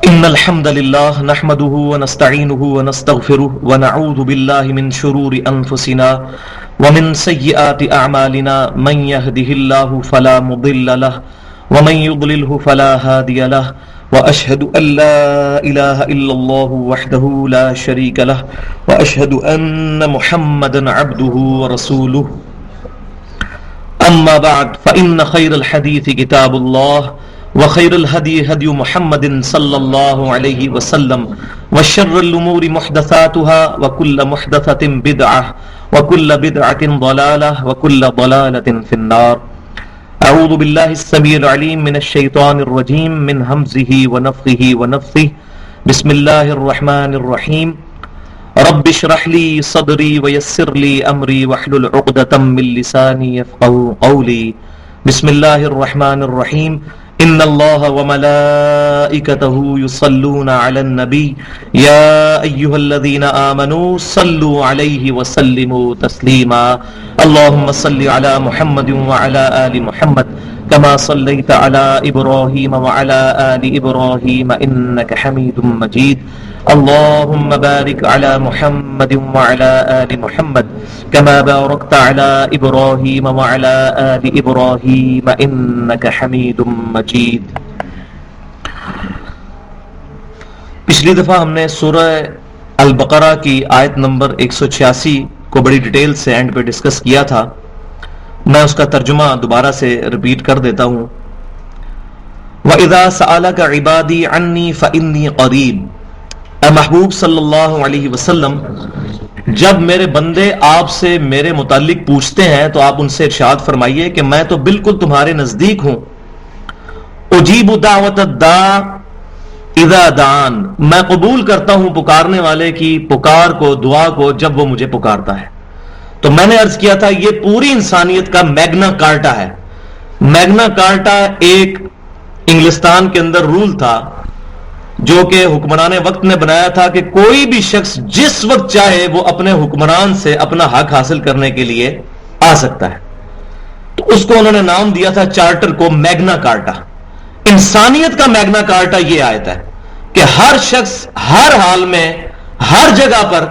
إن الحمد لله نحمده ونستعينه ونستغفره ونعوذ بالله من شرور أنفسنا ومن سيئات أعمالنا من يهده الله فلا مضل له ومن يضلله فلا هادي له وأشهد أن لا إله إلا الله وحده لا شريك له وأشهد أن محمدا عبده ورسوله أما بعد فإن خير الحديث كتاب الله وخير الهدي هدي محمد صلى الله عليه وسلم وشر الأمور محدثاتها وكل محدثة بدعة وكل بدعة ضلالة وكل ضلالة في النار. أعوذ بالله السميع العليم من الشيطان الرجيم من همزه ونفخه ونفثه. بسم الله الرحمن الرحيم. رب اشرح لي صدري ويسر لي أمري واحلل عقدة من لساني يفقهوا قولي. بسم الله الرحمن الرحيم. إن الله وملائكته يصلون على النبي يا أيها الذين آمنوا صلوا عليه وسلموا تسليما. اللهم صل على محمد وعلى آل محمد كما صليت على إبراهيم وعلى آل إبراهيم إنك حميد مجيد. اللهم بارك على محمد وعلى آل محمد كما باركت على إبراهيم وعلى آل إبراهيم إنك حميد مجيد. پچھلی دفعہ ہم نے سورہ البقرہ کی آیت نمبر 186 کو بڑی ڈیٹیل سے اینڈ پہ ڈسکس کیا تھا. میں اس کا ترجمہ دوبارہ سے ریپیٹ کر دیتا ہوں. وَإِذَا سَأَلَكَ عِبَادِي عَنِّي فَإِنِّي قَرِيبٌ. اے محبوب صلی اللہ علیہ وسلم، جب میرے بندے آپ سے میرے متعلق پوچھتے ہیں تو آپ ان سے ارشاد فرمائیے کہ میں تو بالکل تمہارے نزدیک ہوں. اجیب دعوت الداع اذا دعان. میں قبول کرتا ہوں پکارنے والے کی پکار کو، دعا کو، جب وہ مجھے پکارتا ہے. تو میں نے عرض کیا تھا یہ پوری انسانیت کا میگنا کارٹا ہے. میگنا کارٹا ایک انگلستان کے اندر رول تھا جو کہ حکمران وقت نے بنایا تھا کہ کوئی بھی شخص جس وقت چاہے وہ اپنے حکمران سے اپنا حق حاصل کرنے کے لیے آ سکتا ہے. تو اس کو انہوں نے نام دیا تھا چارٹر کو میگنا کارٹا. انسانیت کا میگنا کارٹا یہ آیت ہے کہ ہر شخص ہر حال میں ہر جگہ پر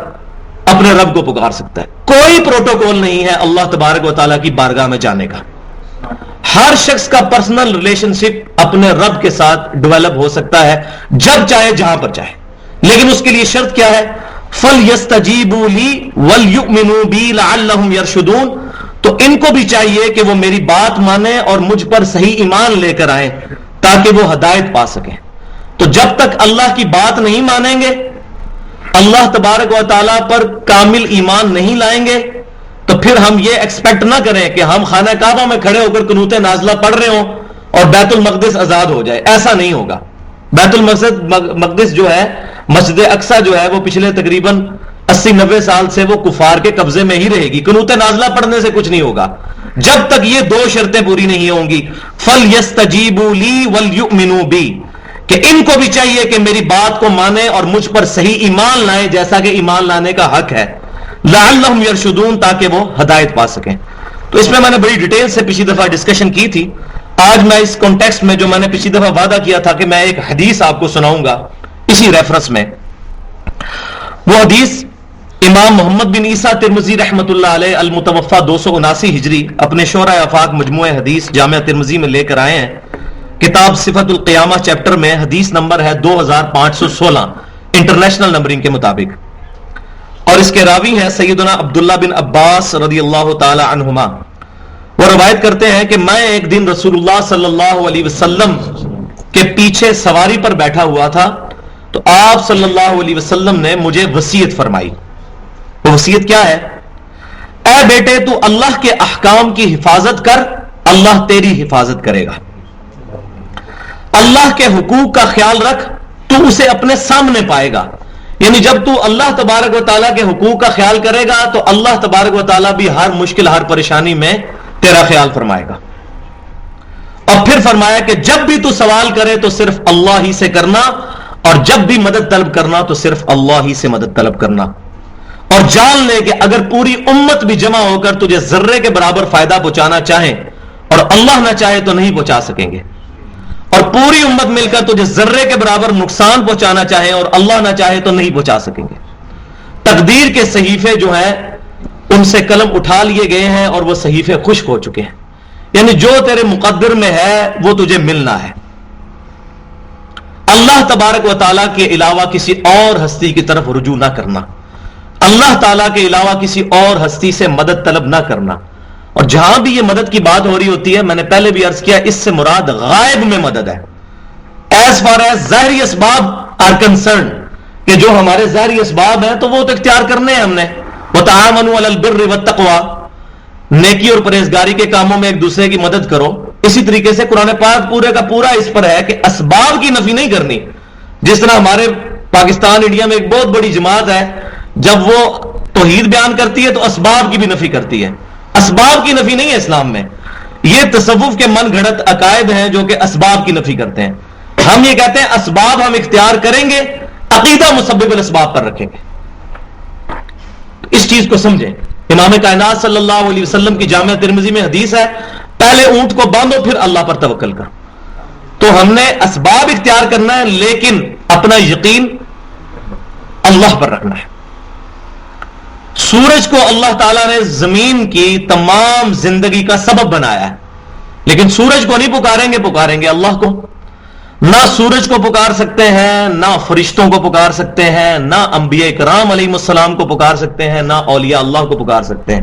اپنے رب کو پکار سکتا ہے. کوئی پروٹوکول نہیں ہے اللہ تبارک و تعالیٰ کی بارگاہ میں جانے کا. ہر شخص کا پرسنل ریلیشن شپ اپنے رب کے ساتھ ڈیولپ ہو سکتا ہے جب چاہے جہاں پر چاہے. لیکن اس کے لیے شرط کیا ہے؟ فَلْيَسْتَجِيبُوا لِي وَلْيُؤْمِنُوا بِي لَعَلَّهُمْ يَرْشُدُونَ. تو ان کو بھی چاہیے کہ وہ میری بات مانیں اور مجھ پر صحیح ایمان لے کر آئیں تاکہ وہ ہدایت پا سکیں. تو جب تک اللہ کی بات نہیں مانیں گے، اللہ تبارک و تعالیٰ پر کامل ایمان نہیں لائیں گے، تو پھر ہم یہ ایکسپیکٹ نہ کریں کہ ہم خانہ کعبہ میں کھڑے ہو کر قنوت نازلہ پڑھ رہے ہوں اور بیت المقدس آزاد ہو جائے. ایسا نہیں ہوگا. بیت المقدس جو ہے، مسجد اقصی جو ہے، وہ پچھلے تقریباً 80-90 سال سے وہ کفار کے قبضے میں ہی رہے گی. قنوت نازلہ پڑھنے سے کچھ نہیں ہوگا جب تک یہ دو شرطیں پوری نہیں ہوں گی. فَلْيَسْتَجِيبُوا لِي وَلْيُؤْمِنُوا بِي. کہ ان کو بھی چاہیے کہ میری بات کو مانیں اور مجھ پر صحیح ایمان لائیں جیسا کہ ایمان لانے کا حق ہے. لعلہم یرشدون، تاکہ وہ ہدایت پا سکیں. تو اس میں نے بڑی ڈیٹیل سے پچھلی دفعہ ڈسکشن کی تھی. آج میں اس کانٹیکسٹ میں جو میں نے پچھلی دفعہ وعدہ کیا تھا کہ میں ایک حدیث آپ کو سناؤں گا اسی ریفرنس میں. وہ حدیث امام محمد بن عیسیٰ ترمذی رحمۃ اللہ علیہ المتوفى 279 ہجری اپنے شورۂ آفاق مجموعہ حدیث جامعہ ترمذی میں لے کر آئے ہیں. کتاب صفت القیامہ چیپٹر میں حدیث نمبر ہے 2516 انٹرنیشنل نمبرنگ کے مطابق. اور اس کے راوی ہیں سیدنا عبداللہ بن عباس رضی اللہ تعالی عنہما. وہ روایت کرتے ہیں کہ میں ایک دن رسول اللہ صلی اللہ علیہ وسلم کے پیچھے سواری پر بیٹھا ہوا تھا تو آپ صلی اللہ علیہ وسلم نے مجھے وصیت فرمائی. وہ وصیت کیا ہے؟ اے بیٹے تو اللہ کے احکام کی حفاظت کر، اللہ تیری حفاظت کرے گا. اللہ کے حقوق کا خیال رکھ، تو اسے اپنے سامنے پائے گا. یعنی جب تو اللہ تبارک و تعالیٰ کے حقوق کا خیال کرے گا تو اللہ تبارک و تعالیٰ بھی ہر مشکل ہر پریشانی میں تیرا خیال فرمائے گا. اور پھر فرمایا کہ جب بھی تو سوال کرے تو صرف اللہ ہی سے کرنا، اور جب بھی مدد طلب کرنا تو صرف اللہ ہی سے مدد طلب کرنا. اور جان لے کہ اگر پوری امت بھی جمع ہو کر تجھے ذرے کے برابر فائدہ پہنچانا چاہیں اور اللہ نہ چاہے تو نہیں پہنچا سکیں گے. اور پوری امت مل کر تجھے ذرے کے برابر نقصان پہنچانا چاہے اور اللہ نہ چاہے تو نہیں پہنچا سکیں گے. تقدیر کے صحیفے جو ہیں ان سے قلم اٹھا لیے گئے ہیں اور وہ صحیفے خشک ہو چکے ہیں. یعنی جو تیرے مقدر میں ہے وہ تجھے ملنا ہے. اللہ تبارک و تعالیٰ کے علاوہ کسی اور ہستی کی طرف رجوع نہ کرنا, اللہ تعالیٰ کے علاوہ کسی اور ہستی سے مدد طلب نہ کرنا. اور جہاں بھی یہ مدد کی بات ہو رہی ہوتی ہے, میں نے پہلے بھی عرض کیا, اس سے مراد غائب میں مدد ہے. ایز فار ایز ظاہری اسباب آر کنسرن, کہ جو ہمارے ظاہری اسباب ہیں تو وہ تو اختیار کرنے ہیں ہم نے. وَتَعَاوَنُوا عَلَى الْبِرِّ وَالتَّقْوَى, نیکی اور پرہیزگاری کے کاموں میں ایک دوسرے کی مدد کرو. اسی طریقے سے قرآن پاک پورے کا پورا اس پر ہے کہ اسباب کی نفی نہیں کرنی. جس طرح ہمارے پاکستان انڈیا میں ایک بہت بڑی جماعت ہے, جب وہ توحید بیان کرتی ہے تو اسباب کی بھی نفی کرتی ہے. اسباب کی نفی نہیں ہے اسلام میں. یہ تصوف کے من گھڑت عقائد ہیں جو کہ اسباب کی نفی کرتے ہیں. ہم یہ کہتے ہیں اسباب ہم اختیار کریں گے, عقیدہ مسبب الاسباب پر رکھیں گے. اس چیز کو سمجھیں. امام کائنات صلی اللہ علیہ وسلم کی جامعہ ترمذی میں حدیث ہے, پہلے اونٹ کو باندھو پھر اللہ پر توکل کر. تو ہم نے اسباب اختیار کرنا ہے لیکن اپنا یقین اللہ پر رکھنا ہے. سورج کو اللہ تعالیٰ نے زمین کی تمام زندگی کا سبب بنایا ہے, لیکن سورج کو نہیں پکاریں گے اللہ کو. نہ سورج کو پکار سکتے ہیں, نہ فرشتوں کو پکار سکتے ہیں, نہ انبیاء کرام علیہ السلام کو پکار سکتے ہیں, نہ اولیاء اللہ کو پکار سکتے ہیں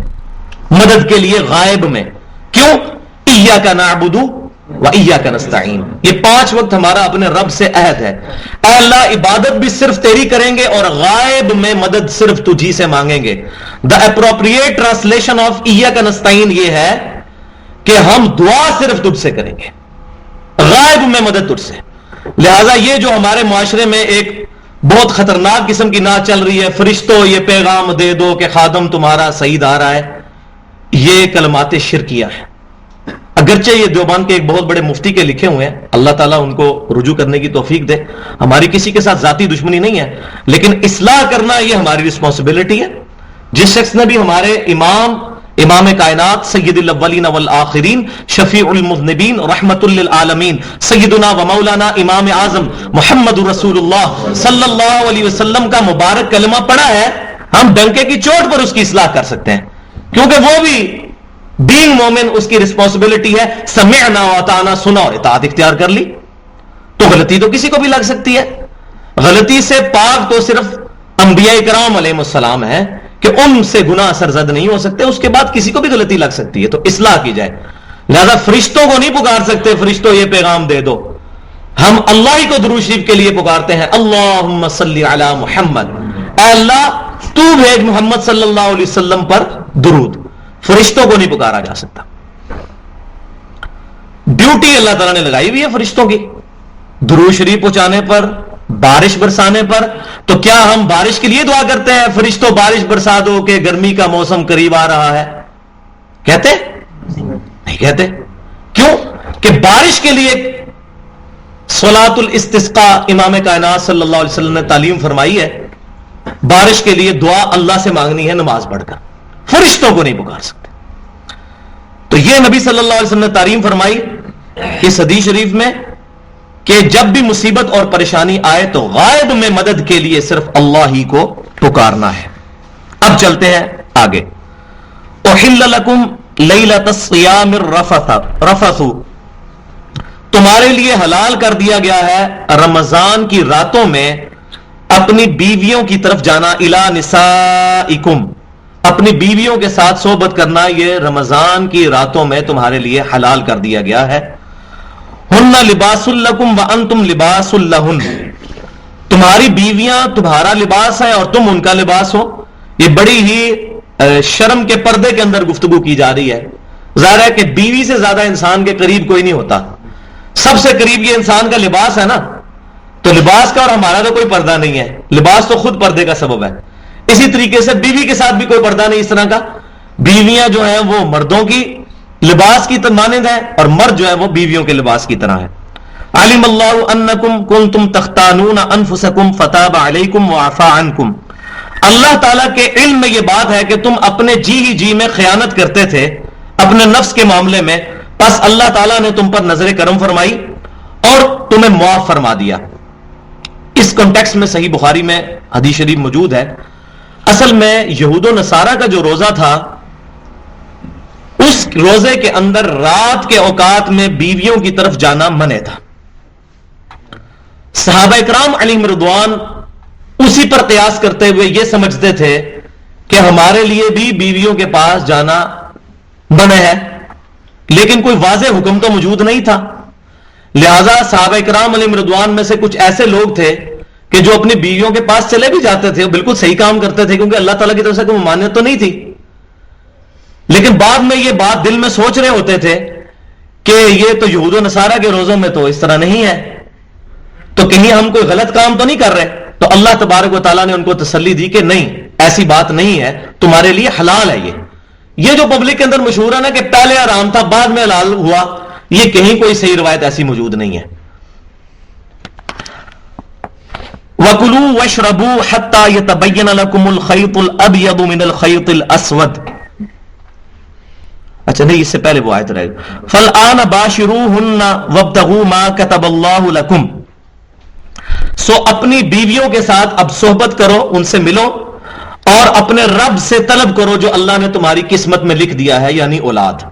مدد کے لیے غائب میں. کیوں؟ ایاک نعبد و ایاک نستعین. یہ 5 وقت ہمارا اپنے رب سے عہد ہے. اے اللہ, عبادت بھی صرف تیری کریں گے اور غائب میں مدد صرف تجھی سے مانگیں گے. دا اپروپریٹ ٹرانسلیشن آف ایاک نستعین یہ ہے کہ ہم دعا صرف تجھ سے کریں گے, غائب میں مدد تجھ سے. لہذا یہ جو ہمارے معاشرے میں ایک بہت خطرناک قسم کی نعت چل رہی ہے, فرشتوں یہ پیغام دے دو کہ خادم تمہارا سعید آ رہا ہے, یہ کلمات شرکیہ ہے. اگرچہ یہ دیوبند کے ایک بہت بڑے مفتی کے لکھے ہوئے ہیں, اللہ تعالیٰ ان کو رجوع کرنے کی توفیق دے. ہماری کسی کے ساتھ ذاتی دشمنی نہیں ہے, لیکن اصلاح کرنا یہ ہماری رسپانسبلٹی ہے. جس شخص نے بھی ہمارے امام کائنات سید الاولین والآخرین شفیع المذنبین رحمت للعالمین سیدنا و مولانا امام اعظم محمد رسول اللہ صلی اللہ علیہ وسلم کا مبارک کلمہ پڑھا ہے, ہم ڈنکے کی چوٹ پر اس کی اصلاح کر سکتے ہیں, کیونکہ وہ بھی بینگ مومن اس کی رسپانسبلٹی ہے. سمعنا و اطعنا, سنا اور اطاعت اختیار کر لی. تو غلطی تو کسی کو بھی لگ سکتی ہے. غلطی سے پاک تو صرف انبیاء کرام علیہ السلام ہے کہ ان سے گناہ سرزد نہیں ہو سکتے, اس کے بعد کسی کو بھی غلطی لگ سکتی ہے, تو اصلاح کی جائے. لہذا فرشتوں کو نہیں پکار سکتے فرشتوں یہ پیغام دے دو, ہم اللہ ہی کو درود شریف کے لیے پکارتے ہیں. اللہم صلی علی محمد, اے اللہ تو بھیج محمد صلی اللہ علیہ وسلم پر درود. فرشتوں کو نہیں پکارا جا سکتا. ڈیوٹی اللہ تعالیٰ نے لگائی ہوئی ہے فرشتوں کی, درود شریف پہنچانے پر, بارش برسانے پر. تو کیا ہم بارش کے لیے دعا کرتے ہیں فرشتوں بارش برسا دو کہ گرمی کا موسم قریب آ رہا ہے؟ کہتے نہیں کہتے. کیوں کہ بارش کے لیے صلاۃ الاستسقاء امام کائنات صلی اللہ علیہ وسلم نے تعلیم فرمائی ہے. بارش کے لیے دعا اللہ سے مانگنی ہے نماز پڑھ کر, فرشتوں کو نہیں پکار سکتے. تو یہ نبی صلی اللہ علیہ وسلم نے تعلیم فرمائی اس حدیث شریف میں کہ جب بھی مصیبت اور پریشانی آئے تو غائب میں مدد کے لیے صرف اللہ ہی کو پکارنا ہے. اب چلتے ہیں آگے. احل لکم لیلۃ الصیام الرفث, تمہارے لیے حلال کر دیا گیا ہے رمضان کی راتوں میں اپنی بیویوں کی طرف جانا. الی نسائکم, اپنی بیویوں کے ساتھ صحبت کرنا یہ رمضان کی راتوں میں تمہارے لیے حلال کر دیا گیا ہے. ہن لباس لکم وانتم لباس لہن, تمہاری بیویاں تمہارا لباس ہیں اور تم ان کا لباس ہو. یہ بڑی ہی شرم کے پردے کے اندر گفتگو کی جا رہی ہے. ظاہر ہے کہ بیوی سے زیادہ انسان کے قریب کوئی نہیں ہوتا, سب سے قریب یہ انسان کا لباس ہے نا. تو لباس کا اور ہمارا تو کوئی پردہ نہیں ہے, لباس تو خود پردے کا سبب ہے. اسی طریقے سے بیوی کے ساتھ بھی کوئی پردہ نہیں اس طرح کا. بیویاں جو ہیں وہ مردوں کی لباس کی مانند ہے اور مرد جو ہے وہ بیویوں کے لباس کی طرح ہے. علم اللہ انکم کنتم تختانون انفسکم فتاب علیکم وعفا عنکم, اللہ تعالیٰ کے علم میں یہ بات ہے کہ تم اپنے جی میں خیانت کرتے تھے اپنے نفس کے معاملے میں, پس اللہ تعالیٰ نے تم پر نظر کرم فرمائی اور تمہیں معاف فرما دیا. اس کانٹیکسٹ میں صحیح بخاری میں حدیث شریف موجود ہے. اصل میں یہود و نصارہ کا جو روزہ تھا اس روزے کے اندر رات کے اوقات میں بیویوں کی طرف جانا منع تھا. صحابہ کرام علیہم رضوان اسی پر قیاس کرتے ہوئے یہ سمجھتے تھے کہ ہمارے لیے بھی بیویوں کے پاس جانا منع ہے، لیکن کوئی واضح حکم تو موجود نہیں تھا. لہذا صحابہ کرام علیہم رضوان میں سے کچھ ایسے لوگ تھے کہ جو اپنی بیویوں کے پاس چلے بھی جاتے تھے، بالکل صحیح کام کرتے تھے کیونکہ اللہ تعالیٰ کی طرف سے کوئی ممانعت تو نہیں تھی، لیکن بعد میں یہ بات دل میں سوچ رہے ہوتے تھے کہ یہ تو یہود و نصارہ کے روزوں میں تو اس طرح نہیں ہے، تو کہیں ہم کوئی غلط کام تو نہیں کر رہے. تو اللہ تبارک و تعالیٰ نے ان کو تسلی دی کہ نہیں، ایسی بات نہیں ہے، تمہارے لیے حلال ہے. یہ جو پبلک کے اندر مشہور ہے نا کہ پہلے حرام تھا بعد میں حلال ہوا، یہ کہیں کوئی صحیح روایت ایسی موجود نہیں ہے. وَكُلُوا وَاشْرَبُوا حَتَّى يَتَبَيَّنَ لَكُمُ الْخَيْطُ الْأَبْيَضُ مِنَ الْخَيْطِ الْأَسْوَدِ. اچھا نہیں، اس سے پہلے وہ آیت رہے گا. فَالْآنَ بَاشِرُوهُنَّ وَابْتَغُوا مَا كَتَبَ اللَّهُ لَكُمْ. سو اپنی بیویوں کے ساتھ اب صحبت کرو، ان سے ملو اور اپنے رب سے طلب کرو جو اللہ نے تمہاری قسمت میں لکھ دیا ہے، یعنی اولاد.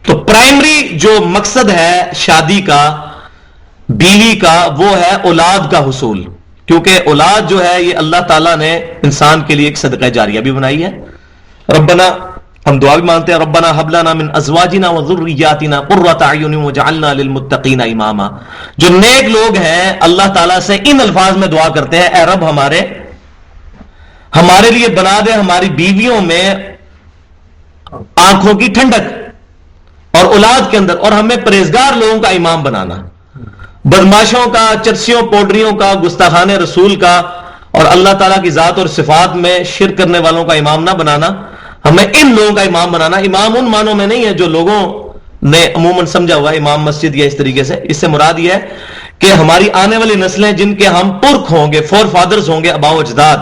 تو پرائمری جو مقصد ہے شادی کا، بیوی کا، وہ ہے اولاد کا حصول، کیونکہ اولاد جو ہے یہ اللہ تعالیٰ نے انسان کے لیے ایک صدقہ جاریہ بھی بنائی ہے. ربنا، ہم دعا بھی مانتے ہیں، ربنا هب لنا من ازواجنا وذرياتنا قرة اعین واجعلنا للمتقین اماما. جو نیک لوگ ہیں اللہ تعالیٰ سے ان الفاظ میں دعا کرتے ہیں، اے رب ہمارے لیے بنا دے ہماری بیویوں میں آنکھوں کی ٹھنڈک اور اولاد کے اندر، اور ہمیں پرہیزگار لوگوں کا امام بنانا، بدماشوں کا، چرسیوں پوڈریوں کا، گستاخان رسول کا اور اللہ تعالیٰ کی ذات اور صفات میں شرک کرنے والوں کا امام نہ بنانا، ہمیں ان لوگوں کا امام بنانا. امام ان معنوں میں نہیں ہے جو لوگوں نے عموماً سمجھا ہوا امام مسجد یا اس طریقے سے. اس سے مراد یہ ہے کہ ہماری آنے والی نسلیں جن کے ہم پرکھ ہوں گے، فور فادرز ہوں گے، آباء و اجداد،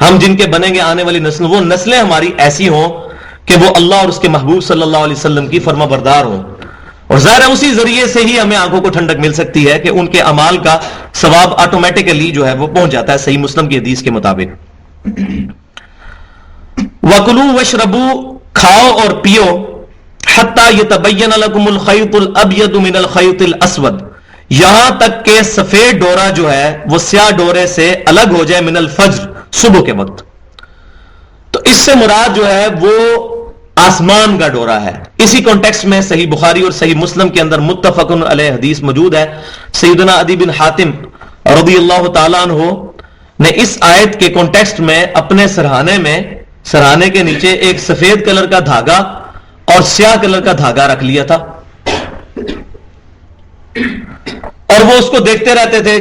ہم جن کے بنیں گے آنے والی نسل، وہ نسلیں ہماری ایسی ہوں کہ وہ اللہ اور اس کے محبوب صلی اللہ علیہ وسلم کی فرما بردار ہوں. اور ظاہر ہے اسی ذریعے سے ہی ہمیں آنکھوں کو ٹھنڈک مل سکتی ہے کہ ان کے اعمال کا ثواب آٹومیٹیکلی جو ہے وہ پہنچ جاتا ہے صحیح مسلم کی حدیث کے مطابق. وَكُلُوا وَاشْرَبُوا، کھاؤ اور پیو، حَتَّى يَتَبَيَّنَ لَكُمُ الْخَيْطُ الْأَبْيَضُ مِنَ الْخَيْطِ الْأَسْوَدِ، یہاں تک کہ سفید ڈورا جو ہے وہ سیاہ ڈورے سے الگ ہو جائے، من الفجر، صبح کے وقت. تو اس سے مراد جو ہے وہ آسمان کا ڈورا ہے. اسی کانٹیکسٹ میں صحیح بخاری اور صحیح مسلم کے اندر متفق علیہ حدیث موجود ہے. سیدنا عدی بن حاتم رضی اللہ تعالیٰ عنہ نے اس آیت کے کانٹیکسٹ میں اپنے سرہانے کے نیچے ایک سفید کلر کا دھاگا اور سیاہ کلر کا دھاگا رکھ لیا تھا، اور وہ اس کو دیکھتے رہتے تھے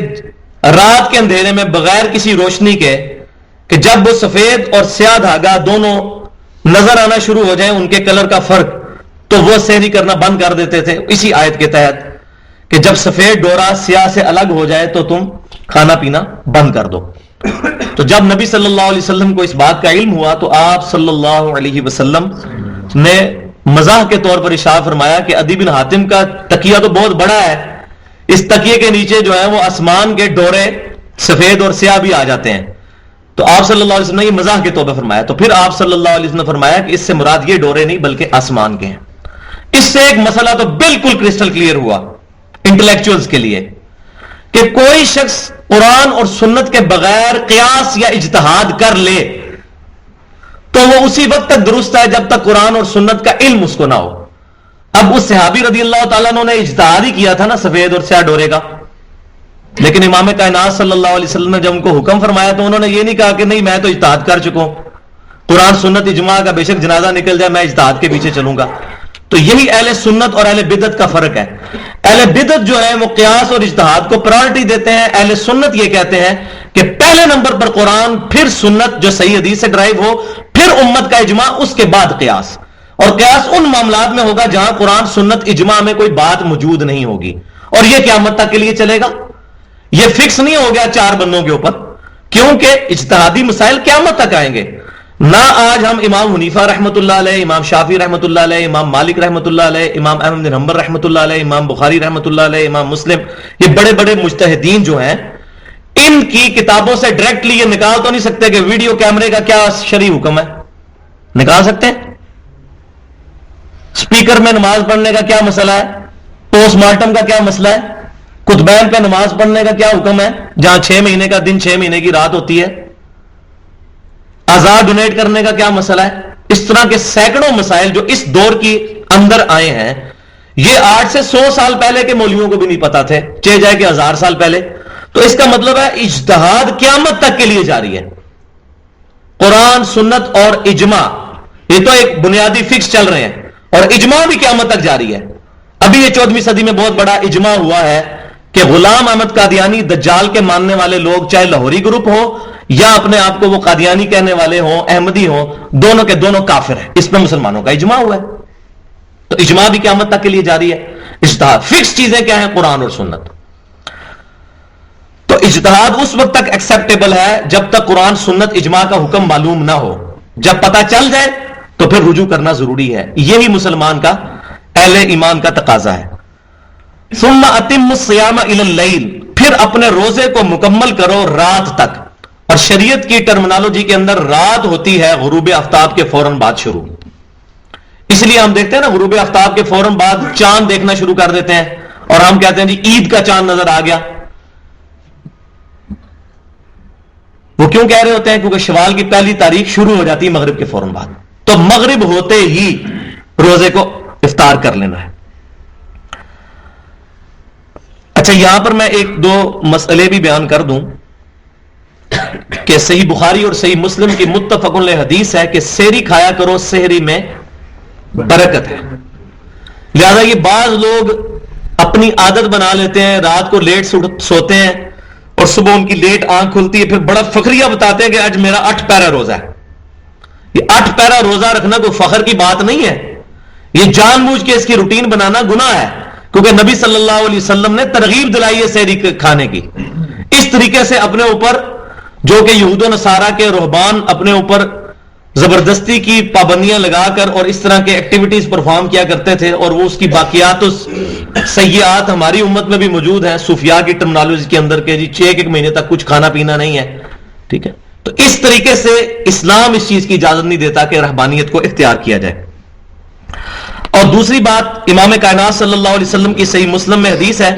رات کے اندھیرے میں بغیر کسی روشنی کے، کہ جب وہ سفید اور سیاہ دھاگا دونوں نظر آنا شروع ہو جائیں، ان کے کلر کا فرق، تو وہ سحری کرنا بند کر دیتے تھے اسی آیت کے تحت کہ جب سفید ڈورا سیاہ سے الگ ہو جائے تو تم کھانا پینا بند کر دو. تو جب نبی صلی اللہ علیہ وسلم کو اس بات کا علم ہوا تو آپ صلی اللہ علیہ وسلم نے مزاح کے طور پر ارشاد فرمایا کہ عدی بن حاتم کا تکیہ تو بہت بڑا ہے، اس تکیے کے نیچے جو ہے وہ آسمان کے ڈورے سفید اور سیاہ بھی آ جاتے ہیں. تو آپ صلی اللہ علیہ وسلم نے یہ مزاح کے طور پر فرمایا. تو پھر آپ صلی اللہ علیہ وسلم نے فرمایا کہ اس سے مراد یہ ڈورے نہیں بلکہ آسمان کے ہیں. اس سے ایک مسئلہ تو بالکل کرسٹل کلیئر ہوا انٹلیکچوئلز کے لیے کہ کوئی شخص قرآن اور سنت کے بغیر قیاس یا اجتہاد کر لے تو وہ اسی وقت تک درست ہے جب تک قرآن اور سنت کا علم اس کو نہ ہو. اب اس صحابی رضی اللہ تعالیٰ نے اجتہاد ہی کیا تھا نا سفید اور سیاہ ڈورے کا، لیکن امام کائنات صلی اللہ علیہ وسلم نے جب ان کو حکم فرمایا تو انہوں نے یہ نہیں کہا کہ نہیں میں تو اجتہاد کر چکا ہوں، قرآن سنت اجماع کا بے شک جنازہ نکل جائے میں اجتہاد کے پیچھے چلوں گا. تو یہی اہل سنت اور اہل بدعت کا فرق ہے. اہل بدعت جو ہے وہ قیاس اور اجتہاد کو پرائرٹی دیتے ہیں، اہل سنت یہ کہتے ہیں کہ پہلے نمبر پر قرآن، پھر سنت جو صحیح حدیث سے ڈرائیو ہو، پھر امت کا اجماع، اس کے بعد قیاس. اور قیاس ان معاملات میں ہوگا جہاں قرآن سنت اجماع میں کوئی بات موجود نہیں ہوگی، اور یہ قیامت تک کے لیے چلے گا. یہ فکس نہیں ہو گیا 4 بندوں کے اوپر، کیونکہ اجتہادی مسائل قیامت تک آئیں گے، نہ آج ہم امام حنیفہ رحمۃ اللہ علیہ، امام شافعی رحمۃ اللہ علیہ، امام مالک رحمۃ اللہ علیہ، امام احمد بن حنبل رحمۃ اللہ علیہ، امام بخاری رحمۃ اللہ علیہ، امام مسلم، یہ بڑے بڑے مجتہدین جو ہیں، ان کی کتابوں سے ڈائریکٹلی یہ نکال تو نہیں سکتے کہ ویڈیو کیمرے کا کیا شرعی حکم ہے؟ نکال سکتے ہیں؟ اسپیکر میں نماز پڑھنے کا کیا مسئلہ ہے؟ پوسٹ مارٹم کا کیا مسئلہ ہے؟ خطبین پہ نماز پڑھنے کا کیا حکم ہے جہاں 6 مہینے کا دن 6 مہینے کی رات ہوتی ہے؟ آزاد ڈونیٹ کرنے کا کیا مسئلہ ہے؟ اس طرح کے سینکڑوں مسائل جو اس دور کی اندر آئے ہیں، یہ 8 سے 100 سال پہلے کے مولویوں کو بھی نہیں پتا تھے، چاہے جائے کہ 1000 سال پہلے۔ تو اس کا مطلب ہے اجتہاد قیامت تک کے لیے جاری ہے۔ قرآن، سنت اور اجماع، یہ تو ایک بنیادی فکس چل رہے ہیں، اور اجماع بھی قیامت تک جاری ہے۔ ابھی یہ 14ویں صدی میں بہت بڑا اجماع ہوا ہے کہ غلام احمد قادیانی دجال کے ماننے والے لوگ، چاہے لاہوری گروپ ہو یا اپنے آپ کو وہ قادیانی کہنے والے ہوں، احمدی ہوں، دونوں کے دونوں کافر ہیں۔ اس پہ مسلمانوں کا اجماع ہوا ہے، تو اجماع بھی قیامت تک کے لیے جاری ہے۔ اجتہاد فکس چیزیں کیا ہیں؟ قرآن اور سنت۔ تو اجتہاد اس وقت تک ایکسیپٹیبل ہے جب تک قرآن، سنت، اجماع کا حکم معلوم نہ ہو۔ جب پتہ چل جائے تو پھر رجوع کرنا ضروری ہے۔ یہی مسلمان کا، اہل ایمان کا تقاضا ہے۔ ثم اتم الصیام الی اللیل، پھر اپنے روزے کو مکمل کرو رات تک۔ اور شریعت کی ٹرمنالوجی کے اندر رات ہوتی ہے غروب آفتاب کے فوراً بعد شروع۔ اس لیے ہم دیکھتے ہیں نا غروب آفتاب کے فوراً بعد چاند دیکھنا شروع کر دیتے ہیں، اور ہم کہتے ہیں جی عید کا چاند نظر آ گیا۔ وہ کیوں کہہ رہے ہوتے ہیں؟ کیونکہ شوال کی پہلی تاریخ شروع ہو جاتی ہے مغرب کے فوراً بعد، تو مغرب ہوتے ہی روزے کو افطار کر لینا ہے۔ اچھا، یہاں پر میں ایک دو مسئلے بھی بیان کر دوں کہ صحیح بخاری اور صحیح مسلم کی متفق علیہ حدیث ہے کہ سحری کھایا کرو، سحری میں برکت ہے۔ لہذا یہ بعض لوگ اپنی عادت بنا لیتے ہیں، رات کو لیٹ سوتے ہیں اور صبح ان کی لیٹ آنکھ کھلتی ہے، پھر بڑا فخریہ بتاتے ہیں کہ آج میرا 8 پیرا روزہ ہے۔ یہ 8 پیرا روزہ رکھنا کوئی فخر کی بات نہیں ہے، یہ جان بوجھ کے اس کی روٹین بنانا گناہ ہے، کیونکہ نبی صلی اللہ علیہ وسلم نے ترغیب دلائی ہے سحری کھانے کی۔ اس طریقے سے اپنے اوپر، جو کہ یہود و نصارہ کے رہبان اپنے اوپر زبردستی کی پابندیاں لگا کر اور اس طرح کے ایکٹیویٹیز پرفارم کیا کرتے تھے، اور وہ اس کی باقیات سیئات ہماری امت میں بھی موجود ہیں صوفیاء کی ٹرمنالوجی کے اندر، کہ جی 6 مہینے تک کچھ کھانا پینا نہیں ہے، ٹھیک ہے۔ تو اس طریقے سے اسلام اس چیز کی اجازت نہیں دیتا کہ رہبانیت کو اختیار کیا جائے۔ اور دوسری بات، امام کائنات صلی اللہ علیہ وسلم کی صحیح مسلم میں حدیث ہے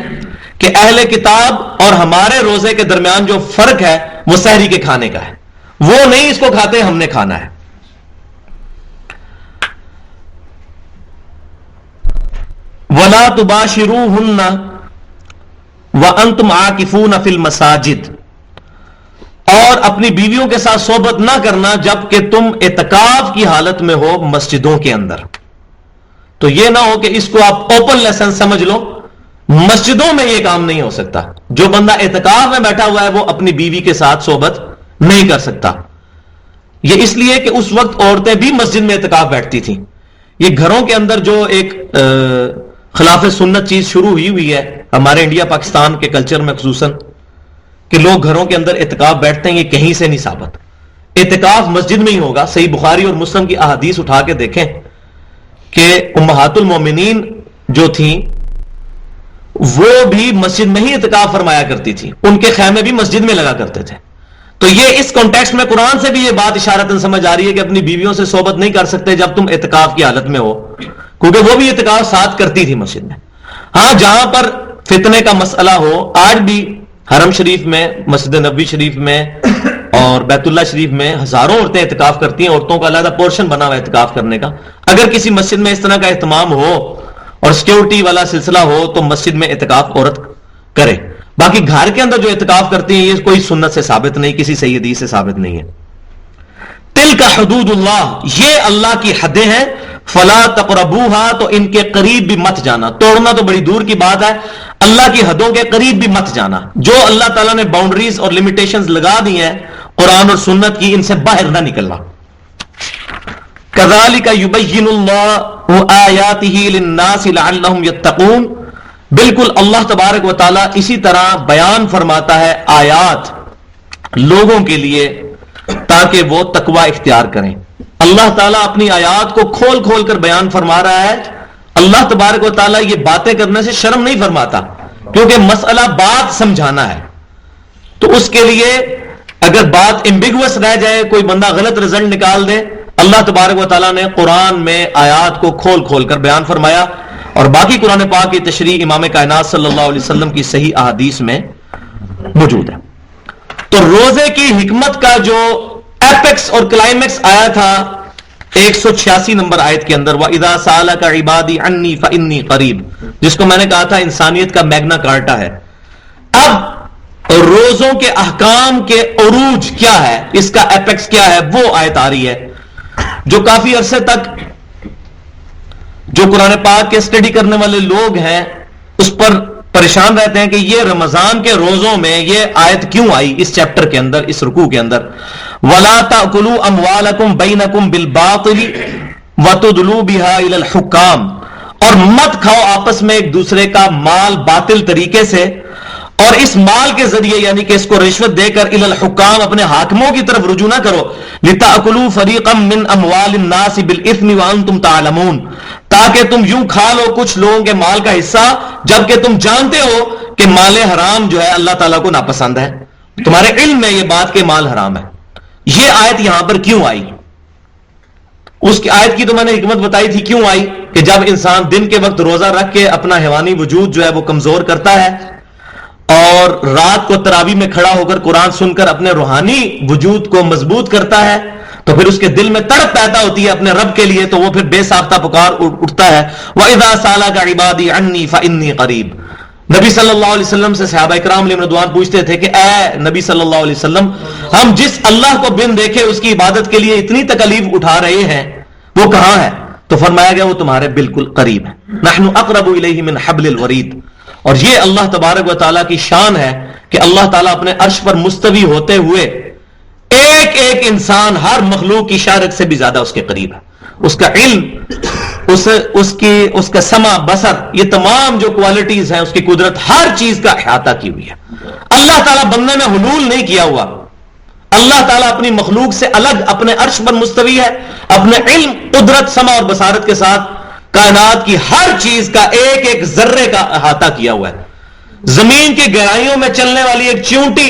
کہ اہل کتاب اور ہمارے روزے کے درمیان جو فرق ہے وہ سحری کے کھانے کا ہے، وہ نہیں اس کو کھاتے، ہم نے کھانا ہے۔ وَلَا تُبَاشِرُوهُنَّ وَأَنْتُمْ عَاكِفُونَ فِي الْمَسَاجِدِ، اور اپنی بیویوں کے ساتھ صحبت نہ کرنا جبکہ تم اعتکاف کی حالت میں ہو مسجدوں کے اندر۔ تو یہ نہ ہو کہ اس کو آپ اوپن لیسن سمجھ لو، مسجدوں میں یہ کام نہیں ہو سکتا۔ جو بندہ اعتکاف میں بیٹھا ہوا ہے وہ اپنی بیوی کے ساتھ صحبت نہیں کر سکتا۔ یہ اس لیے کہ اس وقت عورتیں بھی مسجد میں اعتکاف بیٹھتی تھیں۔ یہ گھروں کے اندر جو ایک خلاف سنت چیز شروع ہوئی ہے ہمارے انڈیا پاکستان کے کلچر میں خصوصاً، کہ لوگ گھروں کے اندر اعتکاف بیٹھتے ہیں، یہ کہیں سے نہیں ثابت۔ اعتکاف مسجد میں ہی ہوگا۔ صحیح بخاری اور مسلم کی احادیث اٹھا کے دیکھیں کہ امہات المومنین جو تھیں وہ بھی مسجد میں ہی اعتکاف فرمایا کرتی تھی، ان کے خیمے بھی مسجد میں لگا کرتے تھے۔ تو یہ اس کانٹیکسٹ میں قرآن سے بھی یہ بات اشارتاً سمجھ آ رہی ہے کہ اپنی بیویوں سے صحبت نہیں کر سکتے جب تم اعتکاف کی حالت میں ہو، کیونکہ وہ بھی اعتکاف ساتھ کرتی تھی مسجد میں۔ ہاں، جہاں پر فتنے کا مسئلہ ہو، آج بھی حرم شریف میں، مسجد نبوی شریف میں اور بیت اللہ شریف میں ہزاروں عورتیں اعتکاف کرتی ہیں، عورتوں کا علیحدہ پورشن بنا ہوا ہے اعتکاف کرنے کا۔ اگر کسی مسجد میں اس طرح کا اہتمام ہو اور سیکیورٹی والا سلسلہ ہو تو مسجد میں اعتکاف عورت کرے۔ باقی گھر کے اندر جو اعتکاف کرتی ہیں یہ کوئی سنت سے ثابت نہیں، کسی صحیح حدیث سے ثابت نہیں ہے۔ تلک حدود اللہ، یہ اللہ کی حدیں ہیں، فلا تقربوها، تو ان کے قریب بھی مت جانا۔ توڑنا تو بڑی دور کی بات ہے، اللہ کی حدوں کے قریب بھی مت جانا۔ جو اللہ تعالیٰ نے باؤنڈریز اور لمیٹیشنز لگا دی ہیں قرآن اور سنت کی، ان سے باہر نہ نکلنا۔ کذالک یبین اللہ آیاتہ للناس لعلہم یتقون، بالکل اللہ تبارک و تعالیٰ اسی طرح بیان فرماتا ہے آیات لوگوں کے لیے تاکہ وہ تقوی اختیار کریں. اللہ تعالیٰ اپنی آیات کو کھول کھول کر بیان فرما رہا ہے. اللہ تبارک و تعالیٰ یہ باتیں کرنے سے شرم نہیں فرماتا، کیونکہ مسئلہ بات سمجھانا ہے. تو اس کے لیے اگر بات ایمبیگوس رہ جائے، کوئی بندہ غلط رزلٹ نکال دے، اللہ تبارک و تعالیٰ نے قرآن میں آیات کو کھول کھول کر بیان فرمایا، اور باقی قرآن پاک کی تشریح امام کائنات صلی اللہ علیہ وسلم کی صحیح احادیث میں موجود ہے. تو روزے کی حکمت کا جو ایپیکس اور کلائمیکس آیا تھا 186 نمبر آیت کے اندر، وَإِذَا سَأَلَكَ عِبَادِي عَنِّي فَإِنِّي قَرِيبٌ، جس کو میں نے کہا تھا انسانیت کا میگنا کارٹا ہے. اب روزوں کے احکام کے عروج کیا ہے، اس کا ایپیکس کیا ہے، وہ آیت آ رہی ہے جو کافی عرصے تک جو قرآن پاک کے اسٹڈی کرنے والے لوگ ہیں اس پر پریشان رہتے ہیں کہ یہ رمضان کے روزوں میں یہ آیت کیوں آئی اس چیپٹر کے اندر، اس رکوع کے اندر. وَلَا تَأْكُلُوا أَمْوَالَكُمْ بَيْنَكُمْ بِالْبَاطِلِ وَتُدْلُوا بِهَا إِلَى الْحُكَّامِ، اور مت کھاؤ آپس میں ایک دوسرے کا مال باطل طریقے سے، اور اس مال کے ذریعے یعنی کہ اس کو رشوت دے کر الی الحکام اپنے حاکموں کی طرف رجوع نہ کرو. لِتَأْكُلُوا فَرِيقًا مِّنْ أَمْوَالِ النَّاسِ بِالْإِثْمِ وَأَنْتُمْ تَعْلَمُونَ، تاکہ تم یوں کھا لو کچھ لوگوں کے مال کا حصہ جبکہ تم جانتے ہو کہ مال حرام جو ہے اللہ تعالیٰ کو ناپسند ہے. تمہارے علم میں یہ بات کہ مال حرام ہے. یہ آیت یہاں پر کیوں آئی؟ اس کی آیت کی تو میں نے حکمت بتائی تھی کیوں آئی، کہ جب انسان دن کے وقت روزہ رکھ کے اپنا حیوانی وجود جو ہے وہ کمزور کرتا ہے اور رات کو تراویح میں کھڑا ہو کر قرآن سن کر اپنے روحانی وجود کو مضبوط کرتا ہے، تو پھر اس کے دل میں تڑپ پیدا ہوتی ہے اپنے رب کے لیے، تو وہ پھر بے ساختہ پکار اٹھتا ہے. وَإِذَا سَأَلَكَ عِبَادِي عَنِّي فَإِنِّي قَرِيبٌ. نبی صلی اللہ علیہ وسلم سے صحابہ کرام علیہم رضوان پوچھتے تھے کہ اے نبی صلی اللہ علیہ وسلم، ہم جس اللہ کو بن دیکھے اس کی عبادت کے لیے اتنی تکلیف اٹھا رہے ہیں وہ کہاں ہے؟ تو فرمایا گیا وہ تمہارے بالکل قریب ہے. نحن اقرب الیہ من حبل الورید. اور یہ اللہ تبارک و تعالیٰ کی شان ہے کہ اللہ تعالیٰ اپنے عرش پر مستوی ہوتے ہوئے ایک ایک انسان ہر مخلوق کی شارک سے بھی زیادہ اس کے قریب ہے. اس کا علم، اس کا سمع، بصر، یہ تمام جو کوالٹیز ہیں، اس کی قدرت، ہر چیز کا احاطہ کی ہوئی ہے. اللہ تعالیٰ بندے میں حلول نہیں کیا ہوا. اللہ تعالیٰ اپنی مخلوق سے الگ اپنے عرش پر مستوی ہے، اپنے علم، قدرت، سمع اور بصارت کے ساتھ کائنات کی ہر چیز کا ایک ایک ذرے کا احاطہ کیا ہوا ہے. زمین کی گہرائیوں میں چلنے والی ایک چیونٹی،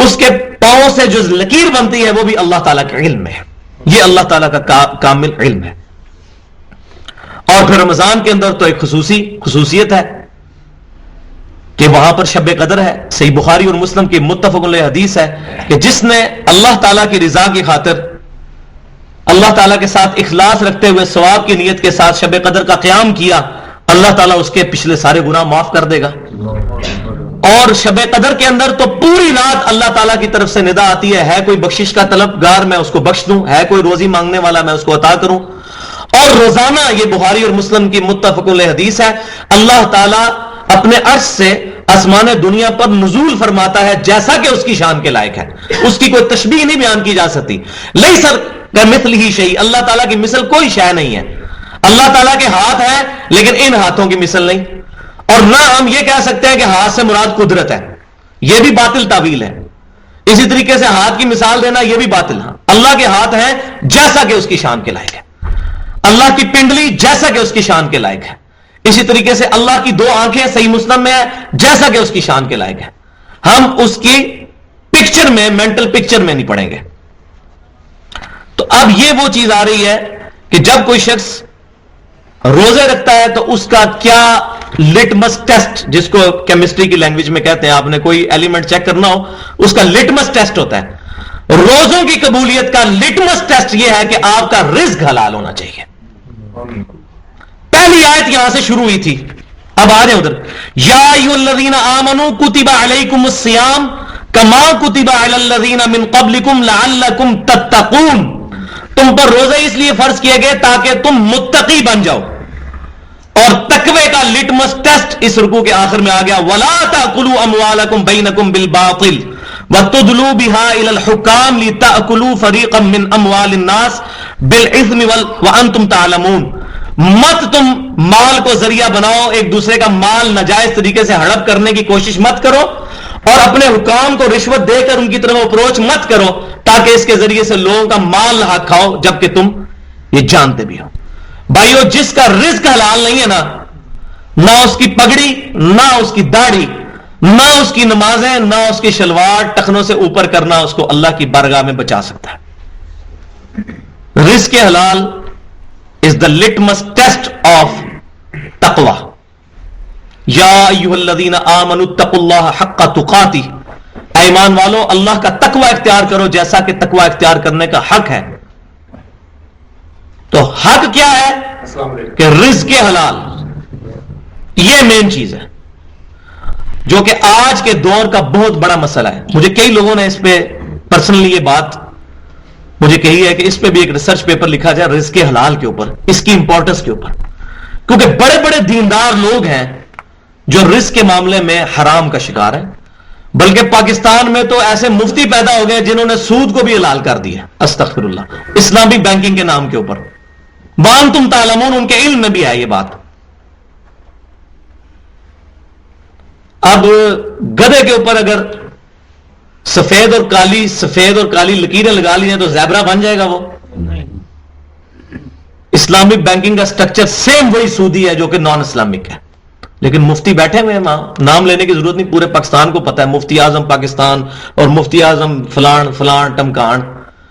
اس کے پاؤں سے جو لکیر بنتی ہے وہ بھی اللہ تعالیٰ کے علم میں ہے. یہ اللہ تعالیٰ کا کامل علم ہے. اور پھر رمضان کے اندر تو ایک خصوصیت ہے کہ وہاں پر شب قدر ہے. صحیح بخاری اور مسلم کی متفق علیہ حدیث ہے کہ جس نے اللہ تعالیٰ کی رضا کی خاطر اللہ تعالیٰ کے ساتھ اخلاص رکھتے ہوئے ثواب کی نیت کے ساتھ شب قدر کا قیام کیا، اللہ تعالیٰ اس کے پچھلے سارے گناہ معاف کر دے گا. اور شب قدر کے اندر تو پوری رات اللہ تعالیٰ کی طرف سے ندا آتی ہے کوئی بخشش کا طلبگار میں اس کو بخش دوں، ہے کوئی روزی مانگنے والا میں اس کو عطا کروں. اور روزانہ، یہ بخاری اور مسلم کی متفق علیہ حدیث ہے، اللہ تعالیٰ اپنے عرش سے آسمان دنیا پر نزول فرماتا ہے جیسا کہ اس کی شان کے لائق ہے. اس کی کوئی تشبیہ نہیں بیان کی جا سکتی. لیس کمثلہ شیء، اللہ تعالیٰ کی مثل کوئی شے نہیں ہے. اللہ تعالیٰ کے ہاتھ ہیں لیکن ان ہاتھوں کی مثل نہیں. اور نہ ہم یہ کہہ سکتے ہیں کہ ہاتھ سے مراد قدرت ہے، یہ بھی باطل تعویل ہے. اسی طریقے سے ہاتھ کی مثال دینا یہ بھی باطل ہے. اللہ کے ہاتھ ہیں جیسا کہ اس کی شان کے لائق ہے. اللہ کی پنڈلی جیسا کہ اس کی شان کے لائق ہے. اسی طریقے سے اللہ کی دو آنکھیں صحیح مسلم میں ہے جیسا کہ اس کی شان کے لائق ہے. ہم اس کی پکچر میں، مینٹل پکچر میں نہیں پڑیں گے. تو اب یہ وہ چیز آ رہی ہے کہ جب کوئی شخص روزے رکھتا ہے تو اس کا کیا لٹمس ٹیسٹ، جس کو کیمسٹری کی لینگویج میں کہتے ہیں، آپ نے کوئی ایلیمنٹ چیک کرنا ہو اس کا لٹمس ٹیسٹ ہوتا ہے. روزوں کی قبولیت کا لٹمس ٹیسٹ یہ ہے کہ آپ کا رزق حلال ہونا چاہیے. پہلی آیت یہاں سے شروع ہوئی تھی. اب آ رہے ادھر، یا ایھا الذین آمنوا کتب علیکم الصیام کما کتب علی الذین من قبلکم لعلکم تتقون. تم پر روزے اس لیے فرض کیے گئے تاکہ تم متقی بن جاؤ. اور تقوی کا لٹمس ٹیسٹ اس رکوع کے آخر میں آ گیا، ولا تاکلوا اموالکم بینکم بالباطل وتدلوا بها الى الحکام لتاکلوا فریقا من اموال الناس بالاثم وانتم تعلمون. مت تم مال کو ذریعہ بناؤ، ایک دوسرے کا مال ناجائز طریقے سے ہڑپ کرنے کی کوشش مت کرو، اور اپنے حکام کو رشوت دے کر ان کی طرف اپروچ مت کرو، تاکہ اس کے ذریعے سے لوگوں کا مال حق کھاؤ جبکہ تم یہ جانتے بھی ہو. بھائیو جس کا رزق حلال نہیں ہے نا، نہ اس کی پگڑی، نہ اس کی داڑھی، نہ اس کی نمازیں، نہ اس کی شلوار ٹخنوں سے اوپر کرنا اس کو اللہ کی بارگاہ میں بچا سکتا ہے. رزق حلال is the litmus test of taqwa. یا ایھا الذین آمنوا اتقوا اللہ حق تقاتہ، اے ایمان والو اللہ کا تقوی اختیار کرو جیسا کہ تقوی اختیار کرنے کا حق ہے. تو حق کیا ہے کہ رزق حلال، یہ مین چیز ہے جو کہ آج کے دور کا بہت بڑا مسئلہ ہے. مجھے کئی لوگوں نے اس پہ پرسنلی یہ بات مجھے کہی ہے کہ اس پہ بھی ایک ریسرچ پیپر لکھا جائے رزق حلال کے اوپر، اس کی امپورٹنس کے اوپر، کیونکہ بڑے بڑے دیندار لوگ ہیں جو رزق کے معاملے میں حرام کا شکار ہیں. بلکہ پاکستان میں تو ایسے مفتی پیدا ہو گئے جنہوں نے سود کو بھی حلال کر دیا، استغفر اللہ، اسلامی بینکنگ کے نام کے اوپر. وانتم تعلمون، ان کے علم میں بھی ہے یہ بات. اب گدھے کے اوپر اگر سفید اور کالی لکیریں لگا لی ہیں تو زیبرا بن جائے گا وہ؟ اسلامک بینکنگ کا سٹرکچر سیم وہی سودی ہے جو کہ نان اسلامک ہے. لیکن مفتی بیٹھے ہوئے ہیں، نام لینے کی ضرورت نہیں، پورے پاکستان کو پتا ہے مفتی اعظم پاکستان اور مفتی اعظم فلان فلان ٹمکان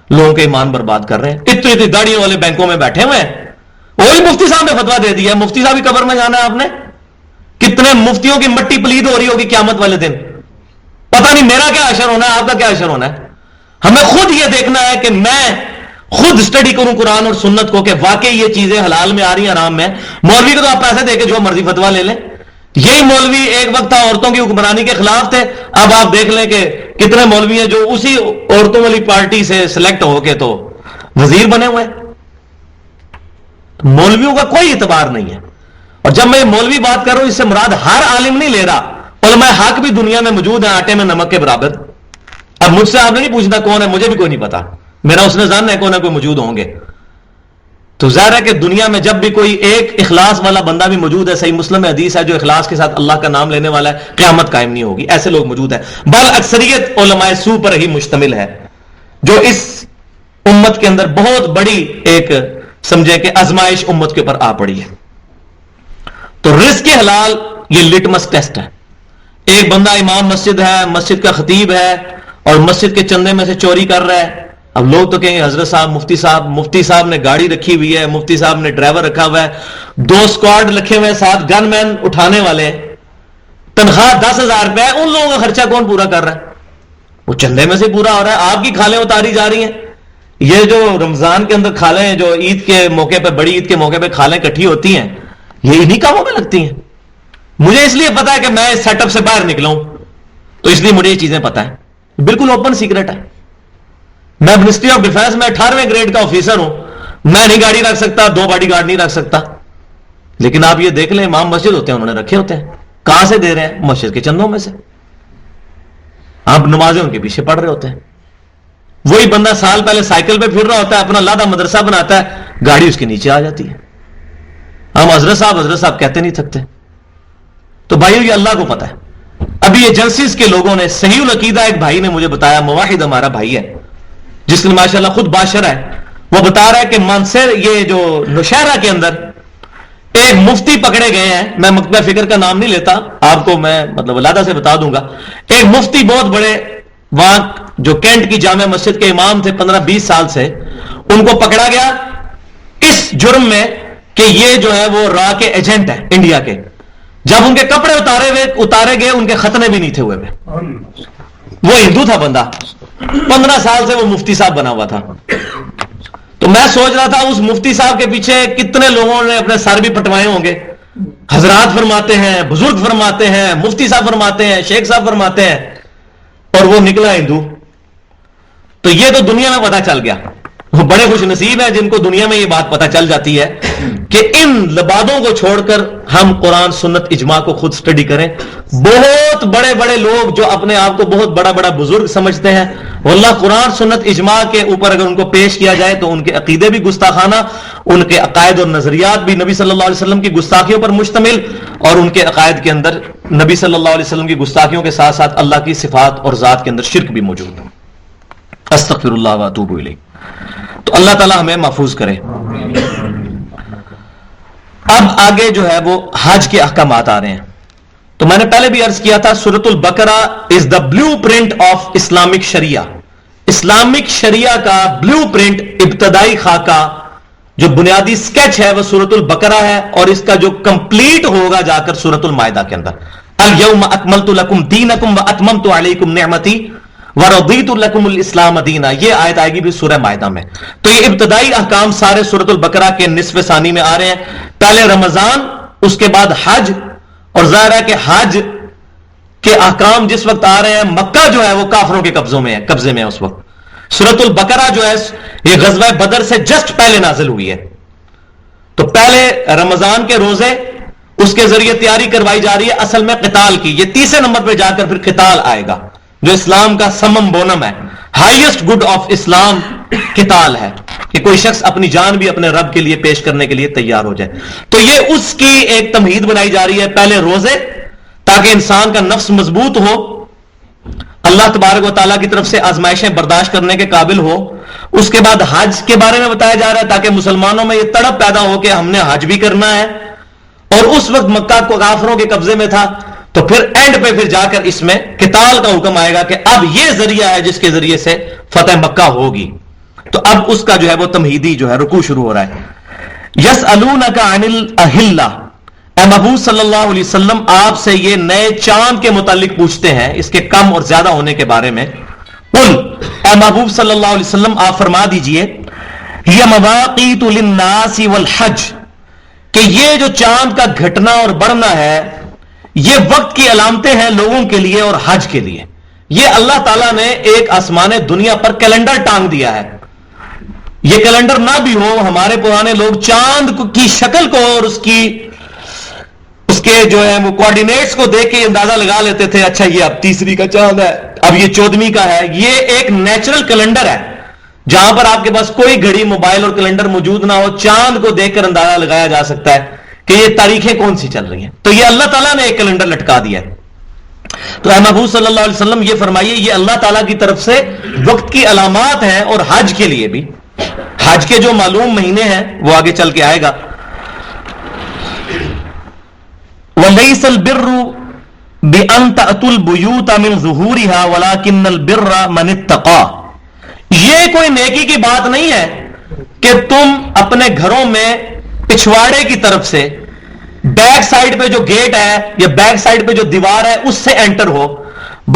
لوگوں کے ایمان برباد کر رہے ہیں. اتنی داڑیوں والے بینکوں میں بیٹھے ہوئے ہیں. وہی مفتی صاحب نے فتوا دے دیا، مفتی صاحب کی قبر میں جانا ہے آپ نے. کتنے مفتیوں کی مٹی پلید ہو رہی ہوگی قیامت والے دن. پتہ نہیں میرا کیا اشر ہونا ہے، آپ کا کیا اشر ہونا ہے. ہمیں خود یہ دیکھنا ہے کہ میں خود اسٹڈی کروں قرآن اور سنت کو کہ واقعی یہ چیزیں حلال میں آ رہی ہیں، حرام میں. مولوی کو تو آپ پیسے دے کے جو مرضی فتوا لے لیں. یہی مولوی ایک وقت تھا عورتوں کی حکمرانی کے خلاف تھے، اب آپ دیکھ لیں کہ کتنے مولوی ہیں جو اسی عورتوں والی پارٹی سے سلیکٹ ہو کے تو وزیر بنے ہوئے. مولویوں کا کوئی اعتبار نہیں ہے. اور جب میں مولوی بات کر رہا ہوں اس سے مراد ہر عالم نہیں لے رہا، علماء حق بھی دنیا میں موجود ہیں آٹے میں نمک کے برابر. اب مجھ سے آپ نے نہیں پوچھنا کون ہے، مجھے بھی کوئی نہیں پتا، میرا اس نے جاننا ہے کون ہے، کوئی موجود ہوں گے. تو ظاہر ہے کہ دنیا میں جب بھی کوئی ایک اخلاص والا بندہ بھی موجود ہے، صحیح مسلم میں حدیث ہے جو اخلاص کے ساتھ اللہ کا نام لینے والا ہے، قیامت قائم نہیں ہوگی. ایسے لوگ موجود ہیں. بل اکثریت علماء سو پر ہی مشتمل ہے جو اس امت کے اندر بہت بڑی ایک سمجھے کہ آزمائش امت کے اوپر آ پڑی ہے. تو رزق حلال یہ لٹمس ٹیسٹ ہے. ایک بندہ امام مسجد ہے، مسجد کا خطیب ہے اور مسجد کے چندے میں سے چوری کر رہا ہے. اب لوگ تو کہیں حضرت صاحب، مفتی صاحب نے گاڑی رکھی ہوئی ہے، مفتی صاحب نے ڈرائیور رکھا ہوا ہے، 2 اسکواڈ رکھے ہوئے ہیں، 7 گن مین اٹھانے والے، تنخواہ 10,000 روپے. ان لوگوں کا خرچہ کون پورا کر رہا ہے؟ وہ چندے میں سے پورا ہو رہا ہے. آپ کی کھالیں اتاری جا رہی ہیں. یہ جو رمضان کے اندر کھالیں، جو عید کے موقع پہ، بڑی عید کے موقع پہ کھالیں اکٹھی ہوتی ہیں، یہ انہی کاموں میں لگتی ہیں. مجھے اس لیے پتا ہے کہ میں اس سیٹ اپ سے باہر نکلا ہوں، تو اس لیے مجھے یہ چیزیں پتا ہے. بالکل اوپن سیکرٹ ہے. میں منسٹری آف ڈیفینس میں 18ویں گریڈ کا آفیسر ہوں. میں نہیں گاڑی رکھ سکتا، 2 باڈی گارڈ نہیں رکھ سکتا. لیکن آپ یہ دیکھ لیں امام مسجد ہوتے ہیں، انہوں نے رکھے ہوتے ہیں. کہاں سے دے رہے ہیں؟ مسجد کے چندوں میں سے. آپ نمازیں ان کے پیچھے پڑھ رہے ہوتے ہیں. وہی بندہ سال پہلے سائیکل پہ پھر رہا ہوتا ہے، اپنا لادہ مدرسہ بناتا ہے، گاڑی اس کے نیچے آ جاتی ہے. ہم حضرت صاحب کہتے نہیں تھکتے. تو بھائیو یہ اللہ کو پتا ہے. ابھی ایجنسیز کے لوگوں نے صحیح العقیدہ، ایک بھائی نے مجھے بتایا، موحد ہمارا بھائی ہے جس نے ماشاءاللہ خود باشر ہے، وہ بتا رہا ہے کہ مانسر یہ جو نوشہرہ کے اندر ایک مفتی پکڑے گئے ہیں. میں مکتبہ فکر کا نام نہیں لیتا، آپ کو میں مطلب علیحدہ سے بتا دوں گا. ایک مفتی بہت بڑے وہاں جو کینٹ کی جامع مسجد کے امام تھے 15-20 سال سے، ان کو پکڑا گیا اس جرم میں کہ یہ جو ہے وہ را کے ایجنٹ ہے انڈیا کے. جب ان کے کپڑے اتارے گئے، ان کے ختنے بھی نہیں تھے ہوئے. وہ ہندو تھا بندہ، 15 سال سے وہ مفتی صاحب بنا ہوا تھا. تو میں سوچ رہا تھا اس مفتی صاحب کے پیچھے کتنے لوگوں نے اپنے سر بھی پٹوائے ہوں گے. حضرات فرماتے ہیں، بزرگ فرماتے ہیں، مفتی صاحب فرماتے ہیں، شیخ صاحب فرماتے ہیں، اور وہ نکلا ہندو. تو یہ تو دنیا میں پتا چل گیا. وہ بڑے خوش نصیب ہیں جن کو دنیا میں یہ بات پتا چل جاتی ہے کہ ان لبادوں کو چھوڑ کر ہم قرآن سنت اجماع کو خود سٹڈی کریں. بہت بڑے بڑے لوگ جو اپنے آپ کو بہت بڑا بڑا بزرگ سمجھتے ہیں، واللہ قرآن سنت اجماع کے اوپر اگر ان کو پیش کیا جائے تو ان کے عقیدے بھی گستاخانہ، ان کے عقائد اور نظریات بھی نبی صلی اللہ علیہ وسلم کی گستاخیوں پر مشتمل، اور ان کے عقائد کے اندر نبی صلی اللہ علیہ وسلم کی گستاخیوں کے ساتھ ساتھ اللہ کی صفات اور ذات کے اندر شرک بھی موجود ہے. استغفر اللہ و اتوب الیہ. تو اللہ تعالی ہمیں محفوظ کرے. اب آگے جو ہے وہ حج کے احکامات آ رہے ہیں. تو میں نے پہلے بھی عرض کیا تھا Surah Al-Baqarah is the blueprint of Islamic Sharia. Islamic Sharia کا بلیو پرنٹ، ابتدائی خاکہ، جو بنیادی سکیچ ہے وہ سورۃ البقرہ ہے، اور اس کا جو کمپلیٹ ہوگا جا کر سورۃ المائدہ کے اندر. الیوم اکملت لکم دینکم واتممت علیکم نعمتی ورضیت لکم الاسلام دینا. یہ آیت آئے گی بھی سورہ مائدہ میں. تو یہ ابتدائی احکام سارے سورۃ البقرہ کے نصف ثانی میں آ رہے ہیں. پہلے رمضان، اس کے بعد حج. اور ظاہر ہے کہ حج کے احکام جس وقت آ رہے ہیں، مکہ جو ہے وہ کافروں کے قبضے میں ہے اس وقت. سورۃ البقرہ جو ہے یہ غزوہ بدر سے جسٹ پہلے نازل ہوئی ہے. تو پہلے رمضان کے روزے، اس کے ذریعے تیاری کروائی جا رہی ہے اصل میں قتال کی. یہ تیسرے نمبر پہ جا کر پھر قتال آئے گا، جو اسلام کا سمم بونم ہے. ہائیسٹ گڈ آف اسلام قتال ہے کہ کوئی شخص اپنی جان بھی اپنے رب کے لیے پیش کرنے کے لیے تیار ہو جائے. تو یہ اس کی ایک تمہید بنائی جا رہی ہے. پہلے روزے تاکہ انسان کا نفس مضبوط ہو، اللہ تبارک و تعالیٰ کی طرف سے آزمائشیں برداشت کرنے کے قابل ہو. اس کے بعد حج کے بارے میں بتایا جا رہا ہے تاکہ مسلمانوں میں یہ تڑپ پیدا ہو کہ ہم نے حج بھی کرنا ہے. اور اس وقت مکہ کو کافروں کے قبضے میں تھا. تو پھر اینڈ پہ پھر جا کر اس میں قتال کا حکم آئے گا کہ اب یہ ذریعہ ہے جس کے ذریعے سے فتح مکہ ہوگی. تو اب اس کا جو ہے وہ تمہیدی جو ہے رکوع شروع ہو رہا ہے. یسألونک عن الاہلہ، اے محبوب صلی اللہ علیہ وسلم آپ سے یہ نئے چاند کے متعلق پوچھتے ہیں، اس کے کم اور زیادہ ہونے کے بارے میں. قل، اے محبوب صلی اللہ علیہ وسلم آپ فرما دیجئے، یہ مواقیت للناس والحج، کہ یہ جو چاند کا گھٹنا اور بڑھنا ہے یہ وقت کی علامتیں ہیں لوگوں کے لیے اور حج کے لیے. یہ اللہ تعالیٰ نے ایک آسمان دنیا پر کیلنڈر ٹانگ دیا ہے. یہ کیلنڈر نہ بھی ہو، ہمارے پرانے لوگ چاند کی شکل کو اور اس کے جو ہے وہ کوآرڈینیٹس کو دیکھ کے اندازہ لگا لیتے تھے، اچھا یہ اب تیسری کا چاند ہے، اب یہ 14ویں کا ہے. یہ ایک نیچرل کیلنڈر ہے جہاں پر آپ کے پاس کوئی گھڑی، موبائل اور کیلنڈر موجود نہ ہو، چاند کو دیکھ کر اندازہ لگایا جا سکتا ہے کہ یہ تاریخیں کون سی چل رہی ہیں. تو یہ اللہ تعالیٰ نے ایک کیلنڈر لٹکا دیا ہے. تو اے محبوب صلی اللہ علیہ وسلم یہ فرمائیے یہ اللہ تعالیٰ کی طرف سے وقت کی علامات ہیں، اور حج کے لیے بھی. حج کے جو معلوم مہینے ہیں وہ آگے چل کے آئے گا. وَلَيْسَ الْبِرُّ بِأَن تَأْتُوا الْبُيُوتَ مِنْ ظُهُورِهَا وَلَكِنَّ الْبِرَّ مَنِ اتَّقَىٰ. یہ کوئی نیکی کی بات نہیں ہے کہ تم اپنے گھروں میں پچھواڑے کی طرف سے بیک سائڈ پہ جو گیٹ ہے یا بیک سائڈ پہ جو دیوار ہے اس سے انٹر ہو،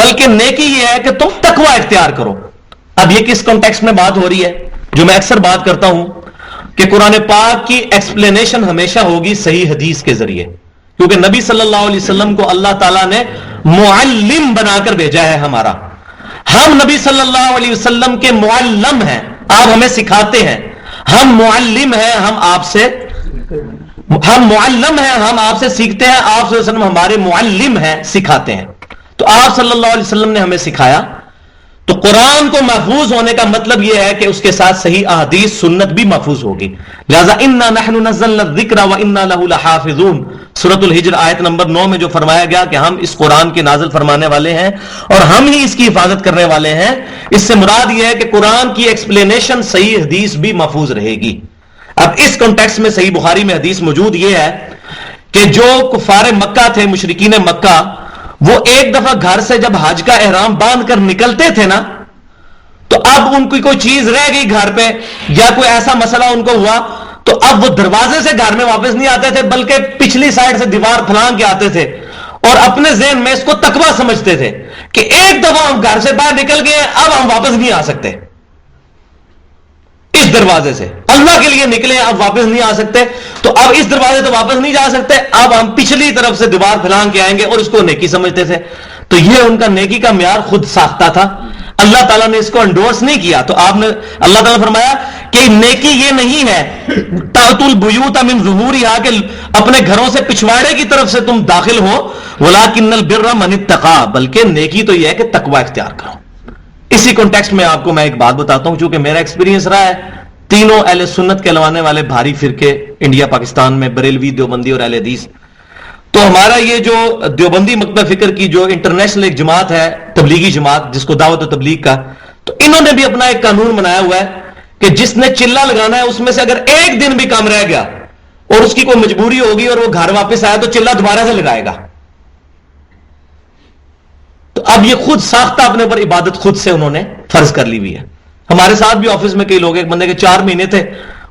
بلکہ نیکی یہ ہے کہ تم تقوی اختیار کرو. اب یہ کس کانٹیکسٹ میں بات ہو رہی ہے؟ جو میں اکثر بات کرتا ہوں کہ قرآن پاک کی ایکسپلینیشن ہمیشہ ہوگی صحیح حدیث کے ذریعے، کیونکہ نبی صلی اللہ علیہ وسلم کو اللہ تعالیٰ نے معلم بنا کر بھیجا ہے ہمارا. ہم نبی صلی اللہ علیہ وسلم کے معلم ہیں، آپ ہمیں سکھاتے ہیں. ہم معلم ہیں، ہم معلم ہیں، ہم آپ سے سیکھتے ہیں. آپ صلی اللہ علیہ وسلم ہمارے معلم ہیں، سکھاتے ہیں. تو آپ صلی اللہ علیہ وسلم نے ہمیں سکھایا. تو قرآن کو محفوظ ہونے کا مطلب یہ ہے کہ اس کے ساتھ صحیح احادیث سنت بھی محفوظ ہوگی. لہذا انا نحن نزلنا الذکر وانا له لحافظون، سورۃ الحجر آیت نمبر 9 میں جو فرمایا گیا کہ ہم اس قرآن کے نازل فرمانے والے ہیں اور ہم ہی اس کی حفاظت کرنے والے ہیں، اس سے مراد یہ ہے کہ قرآن کی ایکسپلینیشن صحیح حدیث بھی محفوظ رہے گی. اب اس کانٹیکسٹ میں صحیح بخاری میں حدیث موجود یہ ہے کہ جو کفار مکہ تھے، مشرکین مکہ، وہ ایک دفعہ گھر سے جب حج کا احرام باندھ کر نکلتے تھے نا، تو اب ان کی کوئی چیز رہ گئی گھر پہ یا کوئی ایسا مسئلہ ان کو ہوا، تو اب وہ دروازے سے گھر میں واپس نہیں آتے تھے بلکہ پچھلی سائڈ سے دیوار پھلانگ کے آتے تھے، اور اپنے ذہن میں اس کو تقویٰ سمجھتے تھے کہ ایک دفعہ ہم گھر سے باہر نکل گئے، اب ہم واپس نہیں آ سکتے. اس دروازے سے اللہ کے لیے نکلے، اب واپس نہیں آ سکتے، تو اب اس دروازے سے واپس نہیں جا سکتے، اب ہم پچھلی طرف سے دیوار پھلانگ کے آئیں گے، اور اس کو نیکی سمجھتے تھے. تو یہ ان کا نیکی کا معیار خود ساختہ تھا، اللہ تعالیٰ نے اس کو انڈورس نہیں کیا. تو آپ نے اللہ تعالیٰ نے فرمایا کہ نیکی یہ نہیں ہے تأتوا البیوت من ظہورہا، کہ اپنے گھروں سے پچھواڑے کی طرف سے تم داخل ہو، ولکن البر من اتقى، بلکہ نیکی تو یہ ہے کہ تقوی اختیار کرو. اسی کانٹیکسٹ میں آپ کو میں ایک بات بتاتا ہوں، چونکہ میرا ایکسپیرینس رہا ہے. تینوں اہل سنت کہلوانے والے بھاری فرقے انڈیا پاکستان میں، بریلوی، دیوبندی اور اہل حدیث، تو ہمارا یہ جو دیوبندی مکتب فکر کی جو انٹرنیشنل ایک جماعت ہے، تبلیغی جماعت جس کو دعوت و تبلیغ کا، تو انہوں نے بھی اپنا ایک قانون بنایا ہوا ہے کہ جس نے چلہ لگانا ہے اس میں سے اگر ایک دن بھی کم رہ گیا اور اس کی کوئی مجبوری ہوگی اور وہ گھر واپس آیا تو چلہ دوبارہ سے لگائے گا. تو اب یہ خود ساختہ اپنے اوپر عبادت خود سے انہوں نے فرض کر لی ہوئی ہے. ہمارے ساتھ بھی آفس میں کئی لوگ، ایک بندے کے 4 مہینے تھے،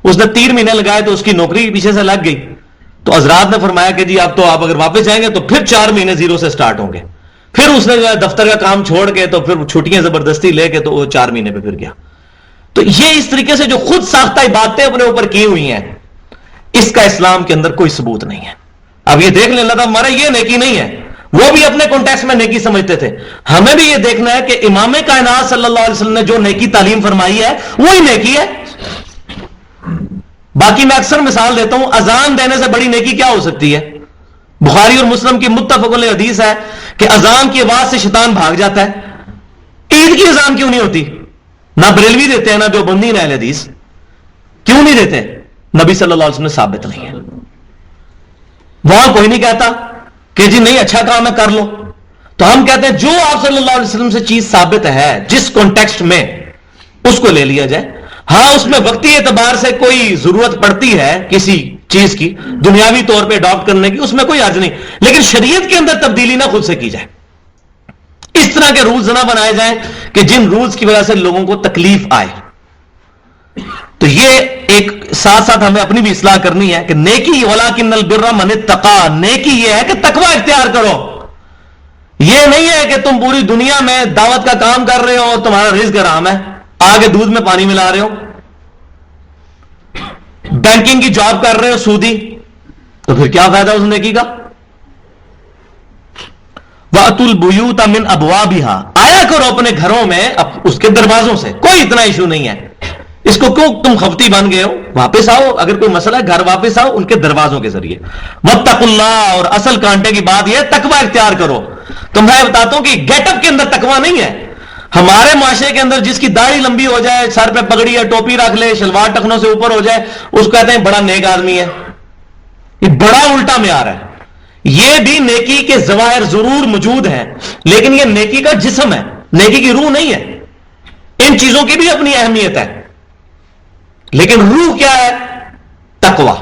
اس نے 3 مہینے لگائے تو اس کی نوکری پیچھے سے لگ گئی. تو حضرات نے فرمایا کہ جی اب تو آپ اگر واپس جائیں گے تو پھر 4 مہینے زیرو سے سٹارٹ ہوں گے. پھر اس نے جو ہے دفتر کا کام چھوڑ کے تو پھر چھٹیاں زبردستی لے کے تو وہ 4 مہینے پہ پھر گیا. تو یہ اس طریقے سے جو خود ساختہ عبادتیں اپنے اوپر کی ہوئی ہیں، اس کا اسلام کے اندر کوئی ثبوت نہیں ہے. اب یہ دیکھ لیں اللہ تعالیٰ ہمارا یہ نیکی نہیں ہے، وہ بھی اپنے کانٹیکسٹ میں نیکی سمجھتے تھے. ہمیں بھی یہ دیکھنا ہے کہ امام کائنات صلی اللہ علیہ وسلم نے جو نیکی تعلیم فرمائی ہے وہی نیکی ہے. باقی میں اکثر مثال دیتا ہوں، اذان دینے سے بڑی نیکی کیا ہو سکتی ہے؟ بخاری اور مسلم کی متفق علیہ حدیث ہے کہ اذان کی آواز سے شیطان بھاگ جاتا ہے. عید کی اذان کیوں نہیں ہوتی؟ نہ بریلوی دیتے ہیں نہ دیوبندی نہ اہل حدیث. کیوں نہیں دیتے؟ نبی صلی اللہ علیہ وسلم نے ثابت نہیں ہے. وہاں کوئی نہیں کہتا کہ جی نہیں اچھا کام ہے کر لو. تو ہم کہتے ہیں جو آپ صلی اللہ علیہ وسلم سے چیز ثابت ہے جس کانٹیکسٹ میں، اس کو لے لیا جائے. ہاں اس میں وقتی اعتبار سے کوئی ضرورت پڑتی ہے کسی چیز کی دنیاوی طور پہ اڈاپٹ کرنے کی، اس میں کوئی حرج نہیں، لیکن شریعت کے اندر تبدیلی نہ خود سے کی جائے. اس طرح کے رولز نہ بنائے جائیں کہ جن رولز کی وجہ سے لوگوں کو تکلیف آئے. تو یہ ایک ساتھ ساتھ ہمیں اپنی بھی اصلاح کرنی ہے کہ نیکی وَلَٰكِنَّ الْبِرَّ مَنِ اتَّقَىٰ، نیکی یہ ہے کہ تقوی اختیار کرو. یہ نہیں ہے کہ تم پوری دنیا میں دعوت کا کام کر رہے ہو اور تمہارا رزق حرام ہے، آگے دودھ میں پانی ملا رہے ہو. بینکنگ کی جاب کر رہے ہو سودی، تو پھر کیا فائدہ اس نیکی کا؟ وَأْتُوا الْبُيُوتَ مِنْ أَبْوَابِهَا، آیا کرو اپنے گھروں میں اس کے دروازوں سے. کوئی اتنا ایشو نہیں ہے. اس کو کیوں تم خفتی بن گئے ہو؟ واپس آؤ، اگر کوئی مسئلہ ہے گھر واپس آؤ ان کے دروازوں کے ذریعے. وَاتَّقُوا اللَّهَ، اور اصل کانٹے کی بات یہ تقوی اختیار کرو. تو میں بتاتا ہوں کہ گیٹ اپ کے اندر تقوی نہیں ہے. ہمارے معاشرے کے اندر جس کی داڑھی لمبی ہو جائے، سر پہ پگڑی یا ٹوپی رکھ لے، شلوار ٹخنوں سے اوپر ہو جائے، اس کو کہتے ہیں بڑا نیک آدمی ہے. یہ بڑا الٹا معیار ہے. یہ بھی نیکی کے ظواہر ضرور موجود ہیں، لیکن یہ نیکی کا جسم ہے، نیکی کی روح نہیں ہے. ان چیزوں کی بھی اپنی اہمیت ہے، لیکن روح کیا ہے؟ تقوی.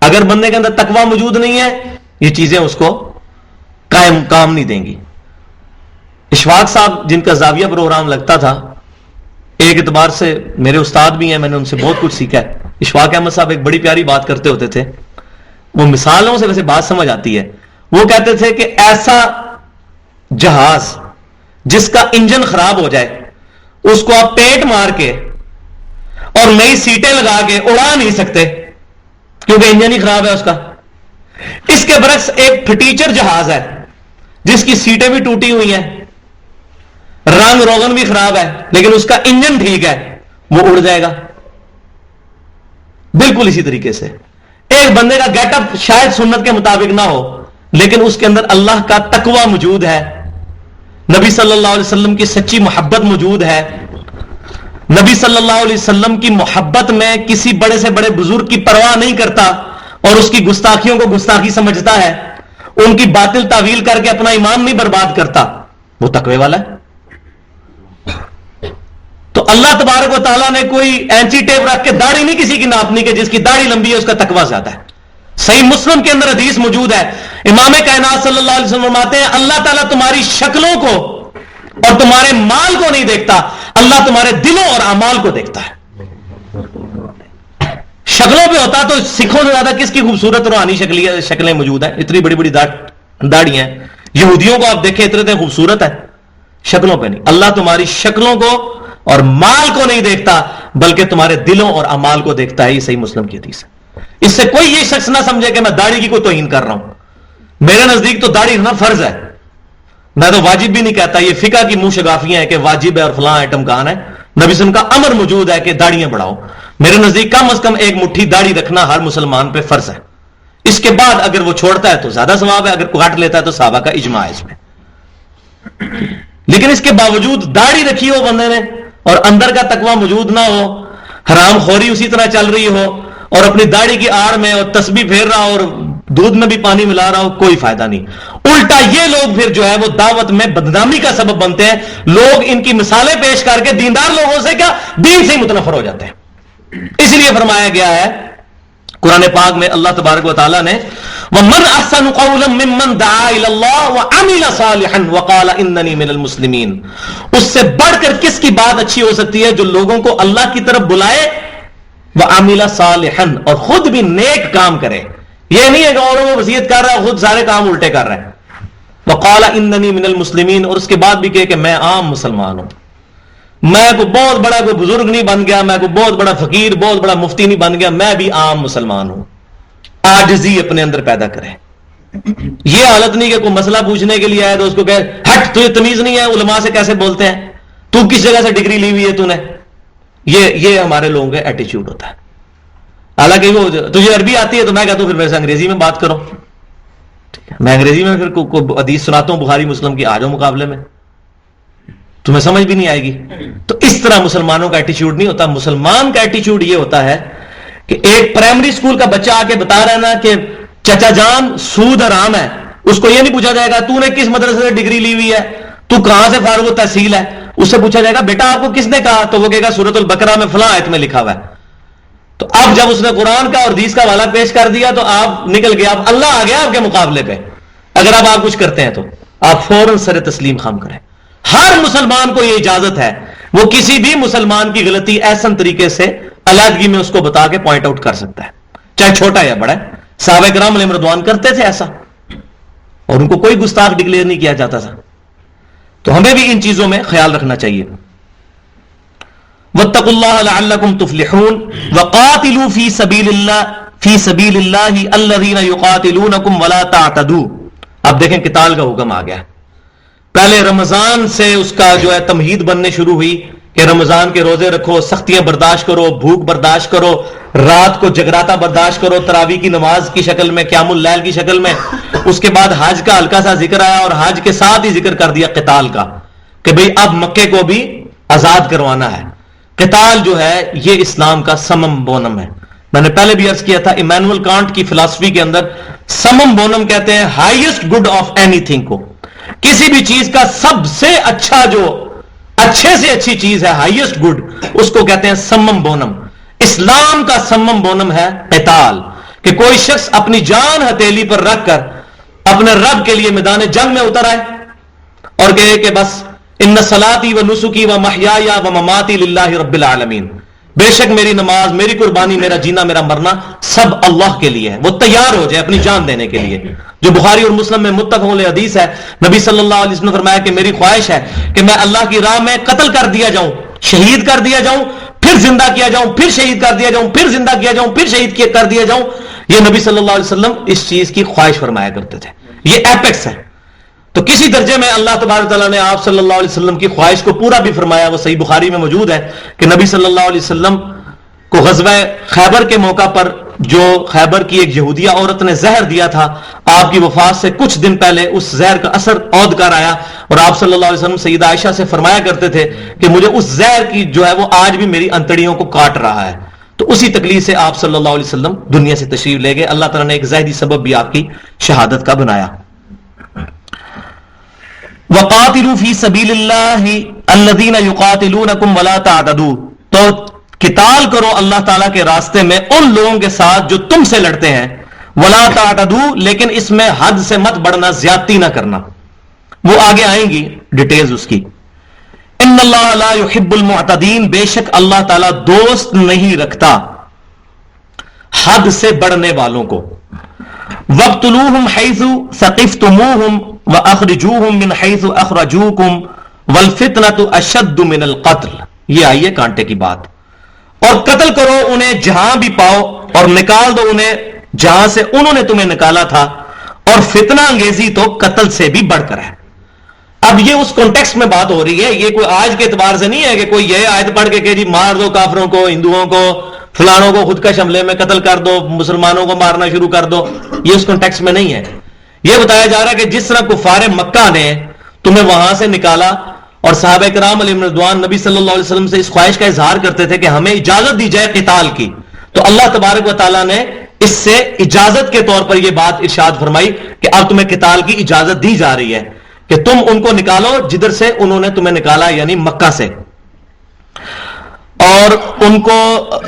اگر بندے کے اندر تقوی موجود نہیں ہے، یہ چیزیں اس کو قائم کام نہیں دیں گی. اشفاق صاحب جن کا زاویہ پروگرام لگتا تھا، ایک اعتبار سے میرے استاد بھی ہیں، میں نے ان سے بہت کچھ سیکھا ہے. اشفاق احمد صاحب ایک بڑی پیاری بات کرتے ہوتے تھے، وہ مثالوں سے ویسے بات سمجھ آتی ہے. وہ کہتے تھے کہ ایسا جہاز جس کا انجن خراب ہو جائے، اس کو آپ پیٹ مار کے اور نئی سیٹیں لگا کے اڑا نہیں سکتے کیونکہ انجن ہی خراب ہے اس کا. اس کے برعکس ایک پھٹیچر جہاز ہے جس کی سیٹیں بھی ٹوٹی ہوئی ہیں، رنگ روغن بھی خراب ہے، لیکن اس کا انجن ٹھیک ہے، وہ اڑ جائے گا. بالکل اسی طریقے سے ایک بندے کا گیٹ اپ شاید سنت کے مطابق نہ ہو، لیکن اس کے اندر اللہ کا تقوی موجود ہے، نبی صلی اللہ علیہ وسلم کی سچی محبت موجود ہے. نبی صلی اللہ علیہ وسلم کی محبت میں کسی بڑے سے بڑے بزرگ کی پرواہ نہیں کرتا اور اس کی گستاخیوں کو گستاخی سمجھتا ہے، ان کی باطل تعویل کر کے اپنا ایمان نہیں برباد کرتا، وہ تقوی والا ہے. تو اللہ تبارک و تعالیٰ نے کوئی اینچی ٹیپ رکھ کے داڑھی نہیں کسی کی ناپنی کہ جس کی داڑھی لمبی ہے اس کا تقوی زیادہ ہے. صحیح مسلم کے اندر حدیث موجود ہے، امام کائنات صلی اللہ علیہ وسلم فرماتے ہیں اللہ تعالیٰ تمہاری شکلوں کو اور تمہارے مال کو نہیں دیکھتا، اللہ تمہارے دلوں اور اعمال کو دیکھتا ہے. شکلوں پہ ہوتا تو سکھوں سے زیادہ کس کی خوبصورت روحانی شکلیں موجود ہیں، اتنی بڑی بڑی داڑیاں ہیں. یہودیوں کو آپ دیکھیں اتنے خوبصورت ہے، شکلوں پہ نہیں. اللہ تمہاری شکلوں کو اور مال کو نہیں دیکھتا بلکہ تمہارے دلوں اور اعمال کو دیکھتا ہے. یہ صحیح مسلم کی حدیث ہے. اس سے کوئی یہ شخص نہ سمجھے کہ میں داڑھی کی کوئی توہین کر رہا ہوں. میرے نزدیک تو داڑھی رکھنا فرض ہے، میں تو واجب بھی نہیں کہتا. یہ فقہ کی منہ شگافیاں ہیں کہ واجب ہے اور فلاں آئٹم کہاں ہے. نبی صلی اللہ علیہ وسلم کا امر موجود ہے کہ داڑیاں بڑھاؤ. میرے نزدیک کم از کم ایک مٹھی داڑھی رکھنا ہر مسلمان پہ فرض ہے. اس کے بعد اگر وہ چھوڑتا ہے تو زیادہ ثواب ہے، اگر کاٹ لیتا ہے تو صحابہ کا اجماع ہے اس میں. لیکن اس کے باوجود داڑھی رکھی ہو بندے نے اور اندر کا تقوی موجود نہ ہو، حرام خوری اسی طرح چل رہی ہو اور اپنی داڑھی کی آڑ میں اور تسبیح پھیر رہا اور دودھ میں بھی پانی ملا رہا ہو کوئی فائدہ نہیں. الٹا یہ لوگ پھر جو ہے وہ دعوت میں بدنامی کا سبب بنتے ہیں. لوگ ان کی مثالیں پیش کر کے دیندار لوگوں سے کیا دین سے ہی متنفر ہو جاتے ہیں. اس لیے فرمایا گیا ہے قرآن پاک میں اللہ تبارک و تعالیٰ نے وَمَنْ أَحْسَنُ قَوْلًا مِّمَّنْ دَعَا إِلَى اللَّهِ وَعَمِلَ صَالِحًا وَقَالَ إِنَّنِي مِنَ الْمُسْلِمِينَ. اس سے بڑھ کر کس کی بات اچھی ہو سکتی ہے جو لوگوں کو اللہ کی طرف بلائے وَعَمِلَ صَالِحًا اور خود بھی نیک کام کرے. یہ نہیں ہے کہ اوروں کو وصیت کر رہا ہے خود سارے کام الٹے کر رہا ہے. وَقَالَ إِنَّنِي مِنَ الْمُسْلِمِينَ اور اس کے بعد بھی کہے کہ میں عام مسلمان ہوں, میں کوئی بہت بڑا کوئی بزرگ نہیں بن گیا, میں کوئی بہت بڑا فقیر بہت بڑا مفتی نہیں بن گیا, میں بھی عام مسلمان ہوں. عاجزی اپنے اندر پیدا کرے. یہ حالت نہیں کہ کوئی مسئلہ پوچھنے کے لیے آئے تو اس کو کہے ہٹ تجھے تمیز نہیں ہے علماء سے کیسے بولتے ہیں, تو کس جگہ سے ڈگری لی ہوئی ہے تو نے. یہ ہمارے لوگوں کا ایٹیچیوڈ ہوتا ہے. حالانکہ وہ تجھے عربی آتی ہے تو میں کہتا ہوں پھر میرے سے انگریزی میں بات کرو, میں انگریزی میں پھر حدیث سناتا ہوں بخاری مسلم کی, آ جاؤ مقابلے میں, تمہیں سمجھ بھی نہیں آئے گی. تو اس طرح مسلمانوں کا ایٹیچیوڈ نہیں ہوتا. مسلمان کا ایٹیچیوڈ یہ ہوتا ہے کہ ایک پرائمری اسکول کا بچہ آ کے بتا رہا ہے نا کہ چچا جان سود حرام ہے, اس کو یہ نہیں پوچھا جائے گا تو نے کس مدرسے سے ڈگری لی ہوئی ہے, تو کہاں سے فارغ التحصیل ہے. اس سے پوچھا جائے گا بیٹا آپ کو کس نے کہا, تو وہ کہے گا سورۃ البقرہ میں فلاں آیت میں لکھا ہوا ہے. تو اب جب اس نے قرآن کا اور حدیث کا حوالہ پیش کر دیا تو آپ نکل گیا, اب اللہ آ گیا آپ کے مقابلے پہ. اگر آپ کچھ کرتے ہیں تو آپ فوراً سر تسلیم خم کریں. ہر مسلمان کو یہ اجازت ہے وہ کسی بھی مسلمان کی غلطی احسن طریقے سے علیحدگی میں اس کو بتا کے پوائنٹ آؤٹ کر سکتا ہے, چاہے چھوٹا یا بڑا ہے. صحابہ کرام علیہم رضوان کرتے تھے ایسا, اور ان کو کوئی گستاخ ڈکلیئر نہیں کیا جاتا تھا. تو ہمیں بھی ان چیزوں میں خیال رکھنا چاہیے. واتقوا اللہ لعلکم تفلحون وقاتلوا فی سبیل اللہ الذین یقاتلونکم ولا تعتدوا. اب دیکھیں قتال کا حکم آ گیا. پہلے رمضان سے اس کا جو ہے تمہید بننے شروع ہوئی کہ رمضان کے روزے رکھو, سختیاں برداشت کرو, بھوک برداشت کرو, رات کو جگراتا برداشت کرو تراویح کی نماز کی شکل میں, قیام اللیل کی شکل میں. اس کے بعد حج کا ہلکا سا ذکر آیا اور حج کے ساتھ ہی ذکر کر دیا قتال کا کہ بھئی اب مکے کو بھی آزاد کروانا ہے. قتال جو ہے یہ اسلام کا سمم بونم ہے. میں نے پہلے بھی عرض کیا تھا ایمانوئل کانٹ کی فلسفی کے اندر سمم بونم کہتے ہیں highest good of any thing کو. کسی بھی چیز کا سب سے اچھا جو اچھے سے اچھی چیز ہے ہائیسٹ گڈ, اس کو کہتے ہیں سمم بونم. اسلام کا سمم بونم ہے قتال, کہ کوئی شخص اپنی جان ہتھیلی پر رکھ کر اپنے رب کے لیے میدان جنگ میں اتر آئے اور کہے کہ بس ان صلاتی و نسکی و محیای و مماتی للہ رب العالمین, بے شک میری نماز, میری قربانی, میرا جینا, میرا مرنا سب اللہ کے لیے ہے. وہ تیار ہو جائے اپنی جان دینے کے لیے, جو بخاری اور مسلم میں متفق علیہ حدیث ہے. نبی صلی اللہ علیہ وسلم نے فرمایا کہ میری خواہش ہے کہ میں اللہ کی راہ میں قتل کر دیا جاؤں, شہید کر دیا جاؤں, پھر زندہ کیا جاؤں, پھر شہید کر دیا جاؤں, پھر زندہ کیا جاؤں, پھر شہید کر دیا جاؤں. یہ نبی صلی اللہ علیہ وسلم اس چیز کی خواہش فرمایا کرتے تھے. یہ ایپیکس ہے. تو کسی درجے میں اللہ تبارک تعالیٰ نے آپ صلی اللہ علیہ وسلم کی خواہش کو پورا بھی فرمایا. وہ صحیح بخاری میں موجود ہے کہ نبی صلی اللہ علیہ وسلم کو غزوہ خیبر کے موقع پر جو خیبر کی ایک یہودیہ عورت نے زہر دیا تھا, آپ کی وفات سے کچھ دن پہلے اس زہر کا اثر عود کر آیا, اور آپ صلی اللہ علیہ وسلم سیدہ عائشہ سے فرمایا کرتے تھے کہ مجھے اس زہر کی جو ہے وہ آج بھی میری انتڑیوں کو کاٹ رہا ہے. تو اسی تکلیف سے آپ صلی اللہ علیہ وسلم دنیا سے تشریف لے گئے. اللہ تعالیٰ نے ایک ظاہری سبب بھی آپ کی شہادت کا بنایا. وَقَاتِلُوا فِي سَبِيلِ اللَّهِ الَّذِينَ يُقَاتِلُونَكُمْ وَلَا تَعْتَدُوا. تو قتال کرو اللہ تعالیٰ کے راستے میں ان لوگوں کے ساتھ جو تم سے لڑتے ہیں, وَلَا تَعْتَدُوا, لیکن اس میں حد سے مت بڑھنا, زیادتی نہ کرنا. وہ آگے آئیں گی ڈیٹیلز اس کی. ان اللہ لا يحب المعتدین, بے شک اللہ تعالیٰ دوست نہیں رکھتا حد سے بڑھنے والوں کو. وَاقْتُلُوهُمْ حَيْثُ ثَقِفْتُمُوهُمْ وَأَخْرِجُوهُمْ مِنْ حَيْثُ أَخْرَجُوكُمْ وَالْفِتْنَةُ أَشَدُّ مِنَ الْقَتْلِ. یہ آئیے کانٹے کی بات. اور قتل کرو انہیں جہاں بھی پاؤ, اور نکال دو انہیں جہاں سے انہوں نے تمہیں نکالا تھا, اور فتنہ انگیزی تو قتل سے بھی بڑھ کر ہے. اب یہ اس کانٹیکسٹ میں بات ہو رہی ہے, یہ کوئی آج کے اعتبار سے نہیں ہے کہ کوئی یہ آیت پڑھ کے کہ جی مار دو کافروں کو, ہندوؤں کو, فلانوں کو خودکش حملے میں قتل کر دو, مسلمانوں کو مارنا شروع کر دو. یہ اس کانٹیکسٹ میں نہیں ہے. یہ بتایا جا رہا ہے کہ جس طرح کفار مکہ نے تمہیں وہاں سے نکالا, اور صحابہ کرام علیہم رضوان نبی صلی اللہ علیہ وسلم سے اس خواہش کا اظہار کرتے تھے کہ ہمیں اجازت دی جائے قتال کی, تو اللہ تبارک و تعالیٰ نے اس سے اجازت کے طور پر یہ بات ارشاد فرمائی کہ اب تمہیں قتال کی اجازت دی جا رہی ہے کہ تم ان کو نکالو جدھر سے انہوں نے تمہیں نکالا، یعنی مکہ سے. اور ان کو،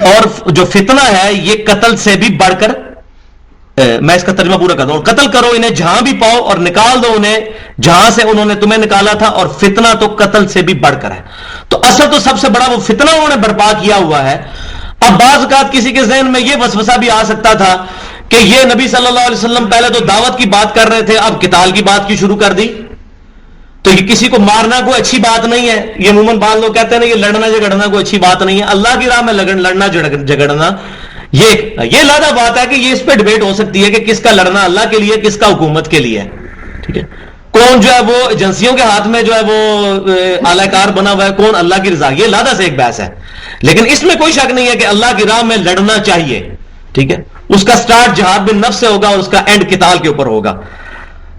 اور جو فتنہ ہے یہ قتل سے بھی بڑھ کر، میں اس کا ترجمہ پورا کرتا ہوں، قتل کرو انہیں جہاں بھی پاؤ اور نکال دو انہیں جہاں سے انہوں نے تمہیں نکالا تھا، اور فتنہ تو قتل سے بھی بڑھ کر ہے. تو اصل تو سب سے بڑا وہ فتنہ انہوں نے برپا کیا ہوا ہے. اب بعض اوقات کسی کے ذہن میں یہ وسوسہ بھی آ سکتا تھا کہ یہ نبی صلی اللہ علیہ وسلم پہلے تو دعوت کی بات کر رہے تھے، اب قتال کی بات کی شروع کر دی، تو یہ کسی کو مارنا کوئی اچھی بات نہیں ہے. یہ عموماً بعض لوگ کہتے ہیں یہ لڑنا جھگڑنا کوئی اچھی بات نہیں ہے. اللہ کی راہ میں لڑنا جھگڑنا یہ علیحدہ بات ہے کہ یہ اس پہ ڈبیٹ ہو سکتی ہے کہ کس کا لڑنا اللہ کے لیے، کس کا حکومت کے لیے. ٹھیک ہے، کون جو ہے وہ ایجنسیوں کے ہاتھ میں جو ہے وہ اعلی کار بنا ہوا ہے، کون اللہ کی رضا، یہ علیحدہ سے ایک بحث ہے. لیکن اس میں کوئی شک نہیں ہے کہ اللہ کی راہ میں لڑنا چاہیے. ٹھیک ہے، اس کا سٹارٹ جہاد بن نفس سے ہوگا اور اس کا اینڈ قتال کے اوپر ہوگا.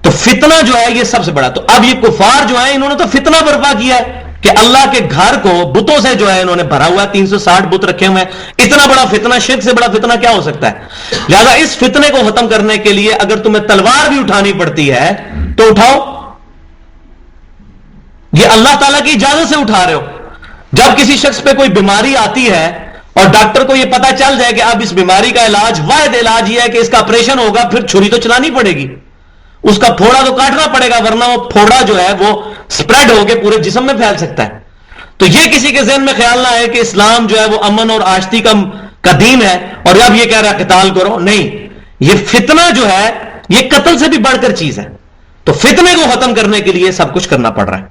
تو فتنہ جو ہے یہ سب سے بڑا. تو اب یہ کفار جو ہیں انہوں نے تو فتنہ برپا کیا ہے کہ اللہ کے گھر کو بتوں سے جو ہے انہوں نے بھرا ہوا ہے، 360 بت رکھے ہوئے ہیں. اتنا بڑا فتنہ، شرک سے بڑا فتنہ کیا ہو سکتا ہے؟ لہذا اس فتنے کو ختم کرنے کے لیے اگر تمہیں تلوار بھی اٹھانی پڑتی ہے تو اٹھاؤ. یہ اللہ تعالیٰ کی اجازت سے اٹھا رہے ہو. جب کسی شخص پہ کوئی بیماری آتی ہے اور ڈاکٹر کو یہ پتا چل جائے کہ اب اس بیماری کا علاج، واحد علاج یہ ہے کہ اس کا آپریشن ہوگا، پھر چھری تو چلانی پڑے گی، اس کا پھوڑا تو کاٹنا پڑے گا، ورنہ وہ پھوڑا جو ہے وہ سپریڈ ہو کے پورے جسم میں پھیل سکتا ہے. تو یہ کسی کے ذہن میں خیال نہ آئے کہ اسلام جو ہے وہ امن اور آشتی کا دین ہے اور اب یہ کہہ رہا ہے قتال کرو. نہیں، یہ فتنہ جو ہے یہ قتل سے بھی بڑھ کر چیز ہے. تو فتنے کو ختم کرنے کے لیے سب کچھ کرنا پڑ رہا ہے.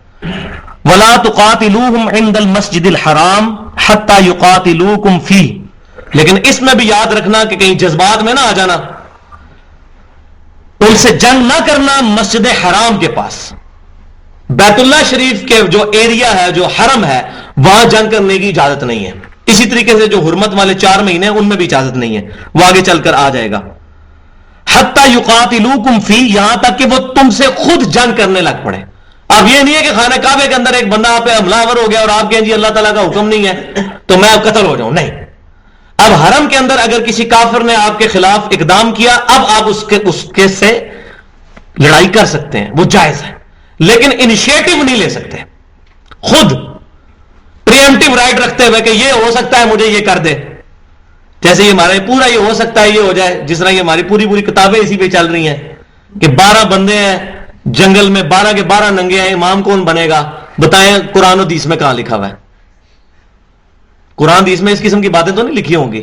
وَلَا تُقَاتِلُوهُمْ عِنْدَ الْمَسْجِدِ الْحَرَامِ حَتَّى يُقَاتِلُوكُمْ فِيهِ. لیکن اس میں بھی یاد رکھنا کہ کہیں جذبات میں نہ آ جانا، ان سے جنگ نہ کرنا مسجد حرام کے پاس. بیت اللہ شریف کے جو ایریا ہے، جو حرم ہے، وہاں جنگ کرنے کی اجازت نہیں ہے. اسی طریقے سے جو حرمت والے 4 مہینے ہیں ان میں بھی اجازت نہیں ہے، وہ آگے چل کر آ جائے گا. حَتَّى يُقَاتِلُوكُمْ فِيهِ، یہاں تک کہ وہ تم سے خود جنگ کرنے لگ پڑے. اب یہ نہیں ہے کہ خانہ کعبے کے اندر ایک بندہ آپ پہ حملہ آور ہو گیا اور آپ کہیں جی اللہ تعالیٰ کا حکم نہیں ہے تو میں اب قتل ہو جاؤں. نہیں، اب حرم کے اندر اگر کسی کافر نے آپ کے خلاف اقدام کیا، اب آپ اس کے سے لڑائی کر سکتے ہیں، وہ جائز ہے، لیکن انیشیٹو نہیں لے سکتے. خود پریمپٹیو رائٹ رکھتے ہوئے کہ یہ ہو سکتا ہے مجھے یہ کر دے، جیسے یہ ہمارے پورا یہ ہو سکتا ہے یہ ہو جائے، جس طرح یہ ہماری پوری کتابیں اسی پہ چل رہی ہیں کہ 12 بندے ہیں جنگل میں، 12 کے 12 ننگے ہیں، امام کون بنے گا؟ بتائیں قرآن و حدیث میں کہاں لکھا ہوا ہے؟ قرآن حدیث میں اس قسم کی باتیں تو نہیں لکھی ہوں گی،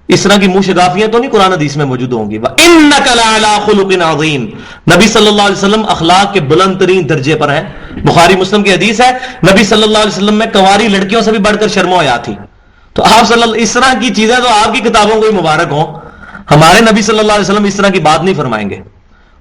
اس طرح کی منہ شگافیاں تو نہیں قرآن حدیث میں موجود ہوں گی. وَإِنَّكَ لَعَلَىٰ خُلُقٍ عَظِيمٍ. نبی صلی اللہ علیہ وسلم اخلاق کے بلند ترین درجے پر ہیں. بخاری مسلم کی حدیث ہے، نبی صلی اللہ علیہ وسلم میں کنواری لڑکیوں سے بھی بڑھ کر شرم و حیا تھی. تو آپ صلی اللہ اس طرح کی چیزیں تو آپ کی کتابوں کو ہی مبارک ہوں. ہمارے نبی صلی اللہ علیہ وسلم اس طرح کی بات نہیں فرمائیں گے.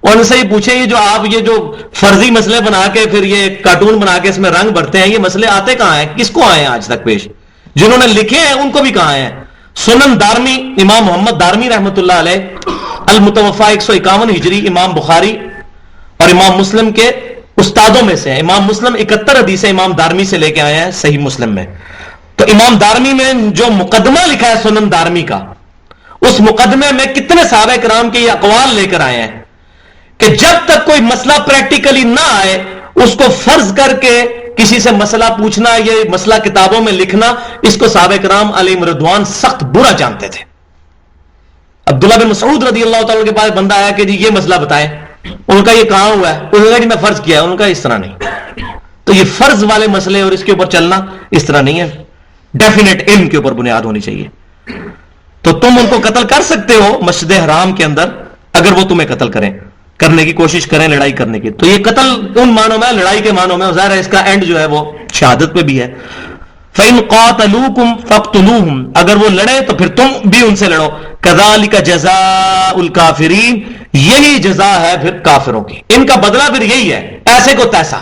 اور ان سے یہ پوچھیں یہ جو فرضی مسئلے بنا کے پھر یہ کارٹون بنا کے اس میں رنگ بھرتے ہیں، یہ مسئلے آتے کہاں ہیں؟ کس کو آئے ہیں آج تک پیش؟ جنہوں نے لکھے ہیں ان کو بھی کہاں ہیں؟ سنن دارمی، امام محمد دارمی رحمۃ اللہ علیہ، المتوفا 151 ہجری، امام بخاری اور امام مسلم کے استادوں میں سے ہیں. امام مسلم 71 حدیثیں امام دارمی سے لے کے آئے ہیں صحیح مسلم میں. تو امام دارمی میں جو مقدمہ لکھا ہے سنن دارمی کا، اس مقدمے میں کتنے صحابہ کرام کے یہ اقوال لے کر آئے ہیں کہ جب تک کوئی مسئلہ پریکٹیکلی نہ آئے اس کو فرض کر کے کسی سے مسئلہ پوچھنا، یہ مسئلہ کتابوں میں لکھنا، اس کو صحابہ کرام علیہم رضوان سخت برا جانتے تھے. عبداللہ بن مسعود رضی اللہ تعالیٰ کے پاس بندہ آیا کہ جی یہ مسئلہ بتائیں، ان کا یہ کہاں ہوا ہے؟ انہوں نے کہا جی میں فرض کیا ہے. ان کا اس طرح نہیں. تو یہ فرض والے مسئلے اور اس کے اوپر چلنا اس طرح نہیں ہے، ڈیفینیٹ علم کے اوپر بنیاد ہونی چاہیے. تو تم ان کو قتل کر سکتے ہو مسجد حرام کے اندر اگر وہ تمہیں قتل کرنے کی کوشش کریں، لڑائی کرنے کی. تو یہ قتل ان معنوں میں، لڑائی کے معنوں میں، ظاہر ہے اس کا اینڈ جو ہے وہ شہادت پہ بھی ہے. فَإِن قَاتَلُوكُمْ فَاقْتُلُوهُمْ، اگر وہ لڑے تو پھر تم بھی ان سے لڑو. كَذَلِكَ جَزَاءُ الْكَافِرِينَ، یہی جزا ہے پھر کافروں کی، ان کا بدلہ پھر یہی ہے، ایسے کو تیسا.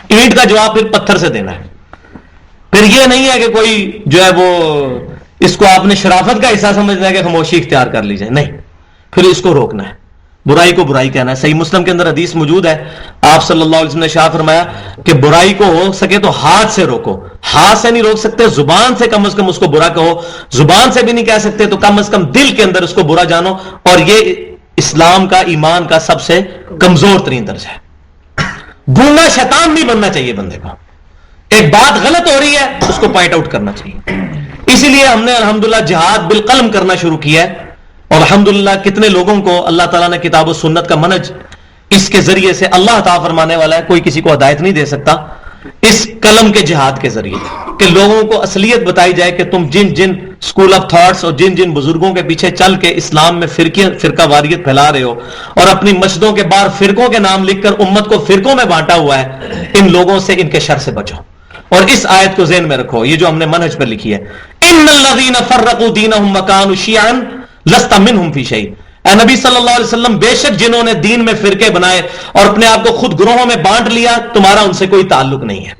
اینٹ کا جواب پھر پتھر سے دینا ہے. پھر یہ نہیں ہے کہ کوئی جو ہے وہ اس کو آپ نے شرافت کا حصہ سمجھنا ہے کہ خاموشی اختیار کر لی جائے، نہیں، پھر اس کو روکنا ہے. برائی کو برائی کہنا ہے. صحیح مسلم کے اندر حدیث موجود ہے, آپ صلی اللہ علیہ وسلم نے ارشاد فرمایا کہ برائی کو ہو سکے تو ہاتھ سے روکو. ہاتھ سے نہیں روک سکتے, زبان سے کم از کم اس کو برا کہو. زبان سے بھی نہیں کہہ سکتے تو کم از کم دل کے اندر اس کو برا جانو. اور یہ اسلام کا, ایمان کا سب سے کمزور ترین درجہ ہے. گونگا شیطان نہیں بننا چاہیے بندے کو. ایک بات غلط ہو رہی ہے اس کو پوائنٹ آؤٹ کرنا چاہیے. اسی لیے ہم نے الحمدللہ جہاد بالقلم کرنا شروع کیا ہے, اور الحمدللہ کتنے لوگوں کو اللہ تعالیٰ نے کتاب و سنت کا منہج اس کے ذریعے سے اللہ عطا فرمانے والا ہے. کوئی کسی کو ہدایت نہیں دے سکتا اس قلم کے جہاد کے ذریعے, کہ لوگوں کو اصلیت بتائی جائے کہ تم جن جن اسکول آف تھاٹس اور جن جن بزرگوں کے پیچھے چل کے اسلام میں فرقہ واریت پھیلا رہے ہو اور اپنی مسجدوں کے باہر فرقوں کے نام لکھ کر امت کو فرقوں میں بانٹا ہوا ہے, ان لوگوں سے, ان کے شر سے بچو. اور اس آیت کو ذہن میں رکھو, یہ جو ہم نے منہج پر لکھی ہے, ان الذین فرقوا دینہم وکانوا شیعا لست منہم فی شیء. اے نبی صلی اللہ علیہ وسلم, بے شک جنہوں نے دین میں فرقے بنائے اور اپنے آپ کو خود گروہوں میں بانٹ لیا, تمہارا ان سے کوئی تعلق نہیں ہے.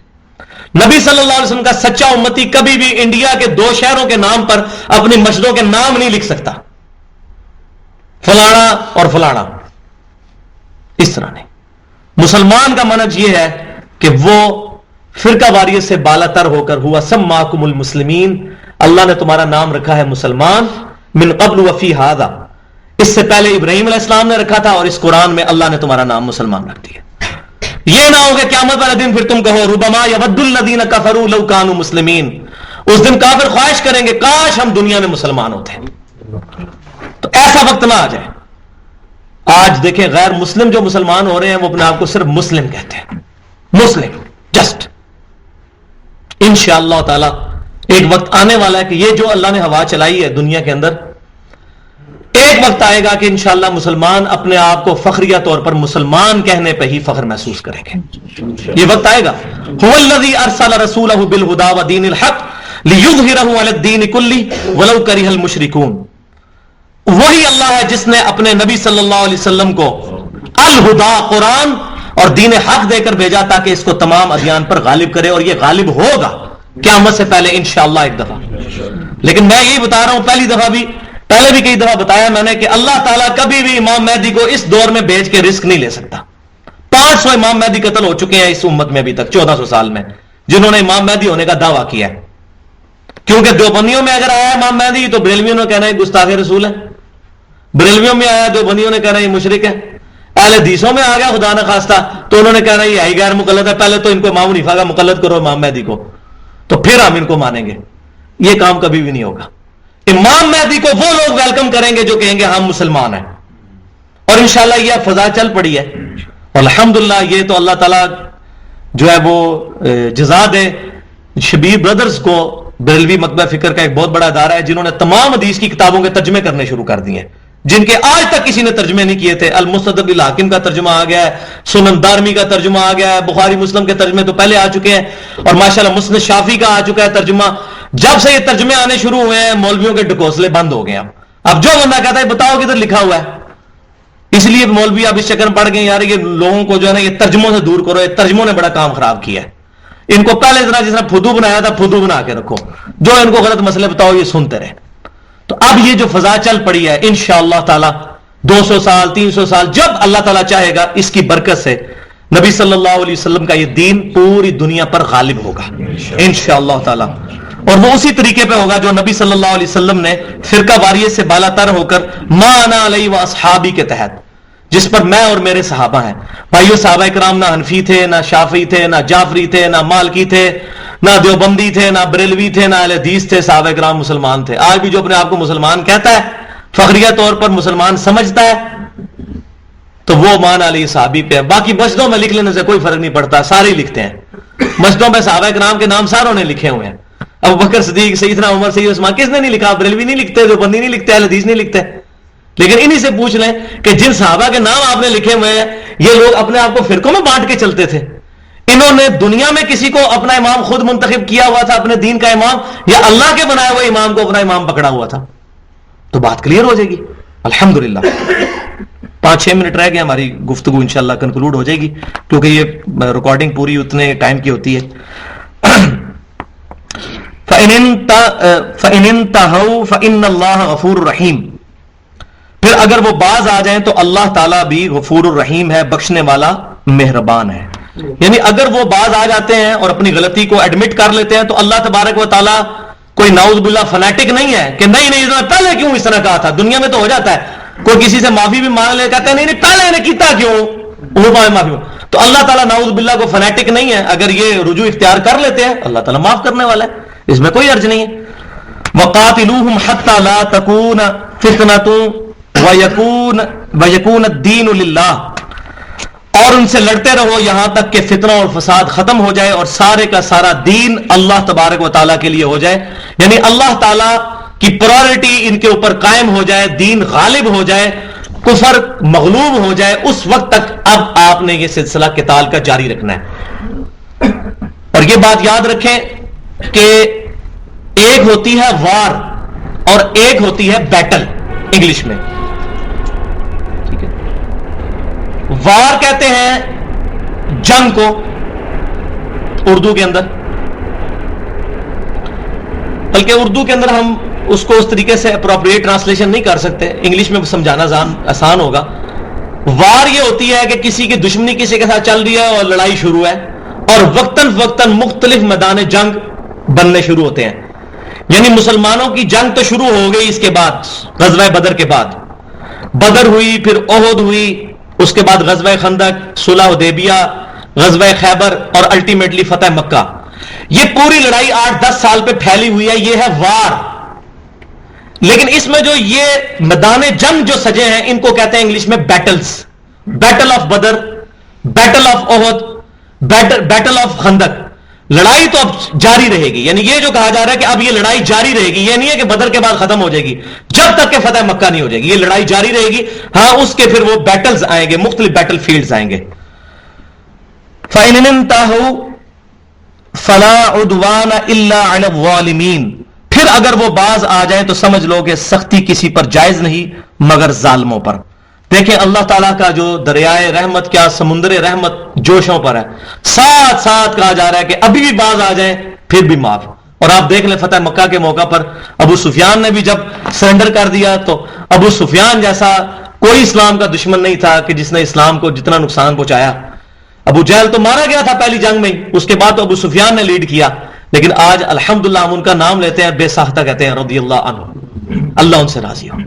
نبی صلی اللہ علیہ وسلم کا سچا امتی کبھی بھی انڈیا کے 2 شہروں کے نام پر اپنی مسجدوں کے نام نہیں لکھ سکتا, فلانا اور فلانا, اس طرح نہیں. مسلمان کا منہج یہ ہے کہ وہ فرقہ واریت سے بالا تر ہو کر ہوا سماکم المسلمین, اللہ نے تمہارا نام رکھا ہے مسلمان, من قبل وفی ھذا, اس سے پہلے ابراہیم علیہ السلام نے رکھا تھا, اور اس قرآن میں اللہ نے تمہارا نام مسلمان رکھ دیا. یہ نہ ہو کہ قیامت والے دن پھر تم کہو ربما یود الذین کفروا لو کانوا مسلمین, اس دن کافر خواہش کریں گے کاش ہم دنیا میں مسلمان ہوتے ہیں. تو ایسا وقت نہ آ جائے. آج دیکھیں غیر مسلم جو مسلمان ہو رہے ہیں وہ اپنے آپ کو صرف مسلم کہتے ہیں, مسلم جسٹ. انشاءاللہ تعالی ایک وقت آنے والا ہے کہ یہ جو اللہ نے ہوا چلائی ہے دنیا کے اندر, ایک وقت آئے گا کہ انشاءاللہ مسلمان اپنے آپ کو فخریہ طور پر مسلمان کہنے پہ ہی فخر محسوس کریں گے. یہ وقت آئے گا. هو الذی ارسل رسولہ بالہدی ودین الحق لیظہرہ علی الدین کلہ ولو کرہ المشرکون. وہی اللہ ہے جس نے اپنے نبی صلی اللہ علیہ وسلم کو الہدا, قرآن اور دین حق دے کر بھیجا تاکہ اس کو تمام ادیان پر غالب کرے, اور یہ غالب ہوگا قیامت سے پہلے انشاءاللہ ایک دفعہ. لیکن میں یہی بتا رہا ہوں, پہلے بھی کئی دفعہ بتایا میں نے کہ اللہ تعالیٰ کبھی بھی امام مہدی کو اس دور میں بھیج کے رسک نہیں لے سکتا. 500 امام مہدی قتل ہو چکے ہیں اس امت میں ابھی تک 1400 سال میں, جنہوں نے امام مہدی ہونے کا دعویٰ کیا ہے. کیونکہ دیوبندیوں میں اگر آیا امام مہدی تو بریلویوں نے کہنا ہے گستاخ رسول ہے, بریلویوں میں آیا دیوبندیوں نے کہنا یہ مشرک ہے, اہل حدیثوں میں آ گیا خدا نہ خواستہ تو انہوں نے کہنا یہ ہی غیر مقلد ہے, پہلے تو ان کو امام حنیفہ کا مقلد کرو امام مہدی کو, تو پھر ہم ان کو مانیں گے. یہ کام کبھی بھی نہیں ہوگا. امام مہدی کو وہ لوگ ویلکم کریں گے جو کہیں گے ہم مسلمان ہیں, اور انشاءاللہ یہ فضا چل پڑی ہے. اور الحمدللہ یہ تو اللہ تعالیٰ جو ہے وہ جزا دے شبیر بردرز کو. بریلوی مکتبہ فکر کا ایک بہت بڑا ادارہ ہے جنہوں نے تمام حدیث کی کتابوں کے ترجمے کرنے شروع کر دیے ہیں, جن کے آج تک کسی نے ترجمے نہیں کیے تھے. المستدرک للحاکم کا ترجمہ آ گیا ہے, سنن دارمی کا ترجمہ آ گیا ہے, بخاری مسلم کے ترجمے تو پہلے آ چکے ہیں, اور ماشاءاللہ مسند شافعی کا آ چکا ہے ترجمہ. جب سے یہ ترجمے آنے شروع ہوئے ہیں مولویوں کے ڈکوسلے بند ہو گئے ہیں. اب جو بندہ کہتا ہے بتاؤ کدھر لکھا ہوا ہے, اس لیے مولوی اب اس چکر میں پڑ گئے یار یہ لوگوں کو جو ہے نا یہ ترجموں سے دور کرو, یہ ترجموں نے بڑا کام خراب کیا ہے. ان کو پہلے ذرا جس نے پھدو بنایا تھا پھدو بنا کے رکھو, جو ان کو غلط مسئلے بتاؤ یہ سنتے رہے. تو اب یہ جو فضا چل پڑی ہے انشاءاللہ تعالی 200 سال 300 سال جب اللہ تعالیٰ چاہے گا اس کی برکت سے نبی صلی اللہ علیہ وسلم کا یہ دین پوری دنیا پر غالب ہوگا انشاءاللہ تعالی. اور وہ اسی طریقے پہ ہوگا جو نبی صلی اللہ علیہ وسلم نے فرقہ واریت سے بالا تر ہو کر ما انا علیہ و اصحابی کے تحت, جس پر میں اور میرے صحابہ ہیں. بھائیو صحابہ کرام نہ حنفی تھے, نہ شافعی تھے, نہ جعفری تھے, نہ مالکی تھے, نہ دیوبندی تھے, نہ بریلوی تھے, نہ اہل حدیث تھے. صحابہ کرام مسلمان تھے. آج بھی جو اپنے آپ کو مسلمان کہتا ہے, فخریہ طور پر مسلمان سمجھتا ہے, تو وہ مان علی صحابی پہ. باقی مسجدوں میں لکھ لینے سے کوئی فرق نہیں پڑتا, سارے ہی لکھتے ہیں. مسجدوں میں صحابہ کرام کے نام ساروں نے لکھے ہوئے ہیں. ابو بکر صدیق, سیدنا عمر, سید عثمان, کس نے نہیں لکھا؟ بریلوی نہیں لکھتے, دیوبندی نہیں لکھتے, اہل حدیث نہیں لکھتے. لیکن انہی سے پوچھ لیں کہ جن صحابہ کے نام آپ نے لکھے ہوئے ہیں یہ لوگ اپنے آپ کو فرقوں میں بانٹ کے چلتے تھے. انہوں نے دنیا میں کسی کو اپنا امام خود منتخب کیا ہوا تھا, اپنے دین کا امام, یا اللہ کے بنائے ہوئے امام کو اپنا امام پکڑا ہوا تھا؟ تو بات کلیئر ہو جائے گی الحمدللہ. 5-6 منٹ رہ گئے, ہماری گفتگو انشاءاللہ کنکلوڈ ہو جائے گی کیونکہ یہ ریکارڈنگ پوری اتنے ٹائم کی ہوتی ہے. فَإِنِ انْتَهَوْا فَإِنَّ اللَّهَ غَفُورٌ رَحِيمٌ. پھر اگر وہ باز آ جائیں تو اللہ تعالیٰ بھی غفور الرحیم ہے، بخشنے والا مہربان ہے. یعنی اگر وہ باز آ جاتے ہیں اور اپنی غلطی کو ایڈمٹ کر لیتے ہیں تو اللہ تبارک و تعالیٰ کوئی نعوذ باللہ فنیٹک نہیں ہے کہ نہیں پہلے کیوں اس طرح کہا تھا. دنیا میں تو ہو جاتا ہے کوئی کسی سے معافی بھی مانگ لے، کہتے ہیں نہیں پہلے انہیں کیتا کیوں، وہ معافی. تو اللہ تعالیٰ نعوذ باللہ کو فنیٹک نہیں ہے. اگر یہ رجوع اختیار کر لیتے ہیں اللہ تعالیٰ معاف کرنے والا ہے، اس میں کوئی حرج نہیں ہے. وَقَاتِلُوهُمْ حَتَّى لَا تَكُونَ فِتْنَةٌ وَيَكُونَ الدِّينُ لِلَّهِ، اور ان سے لڑتے رہو یہاں تک کہ فتنہ اور فساد ختم ہو جائے اور سارے کا سارا دین اللہ تبارک و تعالیٰ کے لیے ہو جائے. یعنی اللہ تعالیٰ کی پرائرٹی ان کے اوپر قائم ہو جائے، دین غالب ہو جائے، کفر مغلوب ہو جائے. اس وقت تک اب آپ نے یہ سلسلہ قتال کا جاری رکھنا ہے. اور یہ بات یاد رکھیں کہ ایک ہوتی ہے وار اور ایک ہوتی ہے بیٹل انگلش میں. ٹھیک ہے، وار کہتے ہیں جنگ کو اردو کے اندر، بلکہ اردو کے اندر ہم اس کو اس طریقے سے اپروپریٹ ٹرانسلیشن نہیں کر سکتے، انگلش میں سمجھانا آسان ہوگا. وار یہ ہوتی ہے کہ کسی کی دشمنی کسی کے ساتھ چل رہی ہے اور لڑائی شروع ہے اور وقتاً فوقتاً مختلف میدان جنگ بننے شروع ہوتے ہیں. یعنی مسلمانوں کی جنگ تو شروع ہو گئی، اس کے بعد غزوہ بدر کے بعد بدر ہوئی، پھر احد ہوئی، اس کے بعد غزوہ خندق، صلح حدیبیہ، غزوہ خیبر اور الٹیمیٹلی فتح مکہ. یہ پوری لڑائی 8-10 سال پہ پھیلی ہوئی ہے، یہ ہے وار. لیکن اس میں جو یہ میدان جنگ جو سجے ہیں ان کو کہتے ہیں انگلش میں battles. Battle of Badr, battle of Uhud, battle of Khandaq. لڑائی تو اب جاری رہے گی. یعنی یہ جو کہا جا رہا ہے کہ اب یہ لڑائی جاری رہے گی، یہ نہیں ہے کہ بدر کے بعد ختم ہو جائے گی جب تک کہ فتح مکہ نہیں ہو جائے گی. یہ لڑائی جاری رہے گی. ہاں اس کے پھر وہ بیٹلز آئیں گے، مختلف بیٹل فیلڈز آئیں گے. فَإِنِ انْتَهُوا فَلَا عُدْوَانَ إِلَّا عَلَى الظَّالِمِينَ، پھر اگر وہ باز آ جائیں تو سمجھ لو کہ سختی کسی پر جائز نہیں مگر ظالموں پر. دیکھیں اللہ تعالیٰ کا جو دریائے رحمت، کیا سمندر رحمت جوشوں پر ہے. ساتھ ساتھ کہا جا رہا ہے کہ ابھی بھی باز آ جائیں پھر بھی معاف. اور آپ دیکھ لیں فتح مکہ کے موقع پر ابو سفیان نے بھی جب سرنڈر کر دیا تو ابو سفیان جیسا کوئی اسلام کا دشمن نہیں تھا کہ جس نے اسلام کو جتنا نقصان پہنچایا. ابو جہل تو مارا گیا تھا پہلی جنگ میں، اس کے بعد تو ابو سفیان نے لیڈ کیا. لیکن آج الحمدللہ ہم ان کا نام لیتے ہیں، بے ساختہ کہتے ہیں رضی اللہ عنہ، اللہ ان سے راضی ہو.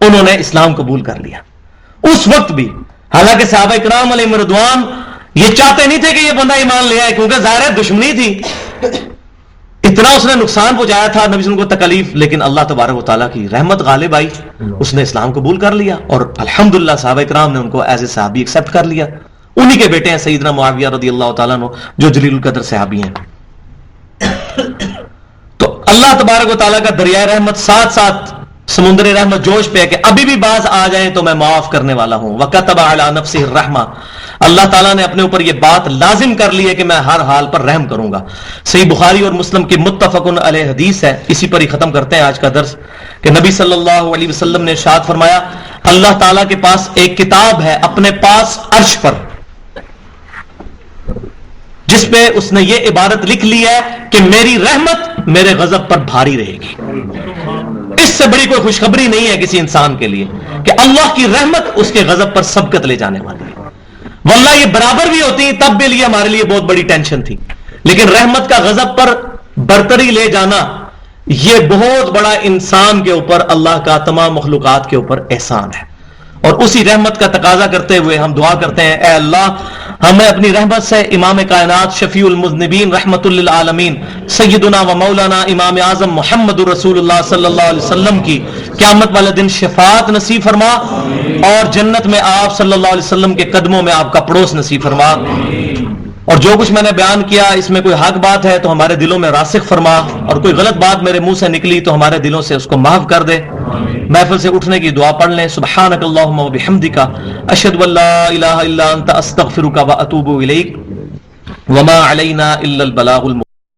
انہوں نے اسلام قبول کر لیا اس وقت بھی. حالانکہ صحابہ کرام علیہم رضوان یہ چاہتے نہیں تھے کہ یہ بندہ ایمان لے آئے، کیونکہ ظاہر ہے دشمنی تھی، اتنا اس نے نقصان پہنچایا تھا نبی صلی اللہ علیہ وسلم کو تکلیف. لیکن اللہ تبارک و تعالیٰ کی رحمت غالب آئی، اس نے اسلام قبول کر لیا اور الحمدللہ صحابہ کرام نے ان کو ایز اے صحابی ایکسپٹ کر لیا. انہی کے بیٹے ہیں سیدنا معاویہ رضی اللہ تعالیٰ عنہ جو جلیل القدر صحابی ہیں. تو اللہ تبارک و تعالیٰ کا دریائے رحمت ساتھ ساتھ سمندر رحمت جوش پہ ہے کہ ابھی بھی باز آ جائیں تو میں معاف کرنے والا ہوں. وَكَتَبَ عَلَى نَفْسِهِ الرَّحْمَةَ، اللہ تعالیٰ نے اپنے اوپر یہ بات لازم کر لی ہے کہ میں ہر حال پر رحم کروں گا. صحیح بخاری اور مسلم کی متفق علیہ حدیث ہے. اسی پر ہی ختم کرتے ہیں آج کا درس کہ نبی صلی اللہ علیہ وسلم نے ارشاد فرمایا اللہ تعالیٰ کے پاس ایک کتاب ہے اپنے پاس عرش پر، جس پہ اس نے یہ عبارت لکھ لی ہے کہ میری رحمت میرے غضب پر بھاری رہے گی. اس سے بڑی کوئی خوشخبری نہیں ہے کسی انسان کے لیے کہ اللہ کی رحمت اس کے غضب پر سبقت لے جانے والی ہے. واللہ یہ برابر بھی ہوتی تب بھی لیے ہمارے لیے بہت بڑی ٹینشن تھی، لیکن رحمت کا غضب پر برتری لے جانا یہ بہت بڑا انسان کے اوپر، اللہ کا تمام مخلوقات کے اوپر احسان ہے. اور اسی رحمت کا تقاضا کرتے ہوئے ہم دعا کرتے ہیں اے اللہ ہمیں اپنی رحمت سے امام کائنات شفیع المذنبین رحمت للعالمین سیدنا و مولانا امام اعظم محمد رسول اللہ صلی اللہ علیہ وسلم کی قیامت والے دن شفاعت نصیب فرما اور جنت میں آپ صلی اللہ علیہ وسلم کے قدموں میں آپ کا پڑوس نصیب فرما. اور جو کچھ میں نے بیان کیا اس میں کوئی حق بات ہے تو ہمارے دلوں میں راسخ فرما، اور کوئی غلط بات میرے منہ سے نکلی تو ہمارے دلوں سے اس کو معاف کر دے. محفل سے اٹھنے کی دعا پڑھ لیں. سبحانک اللہم و بحمدک اشہد ان لا الہ الا انت استغفرک و اتوب الیک وما علینا الا البلاغ المبین.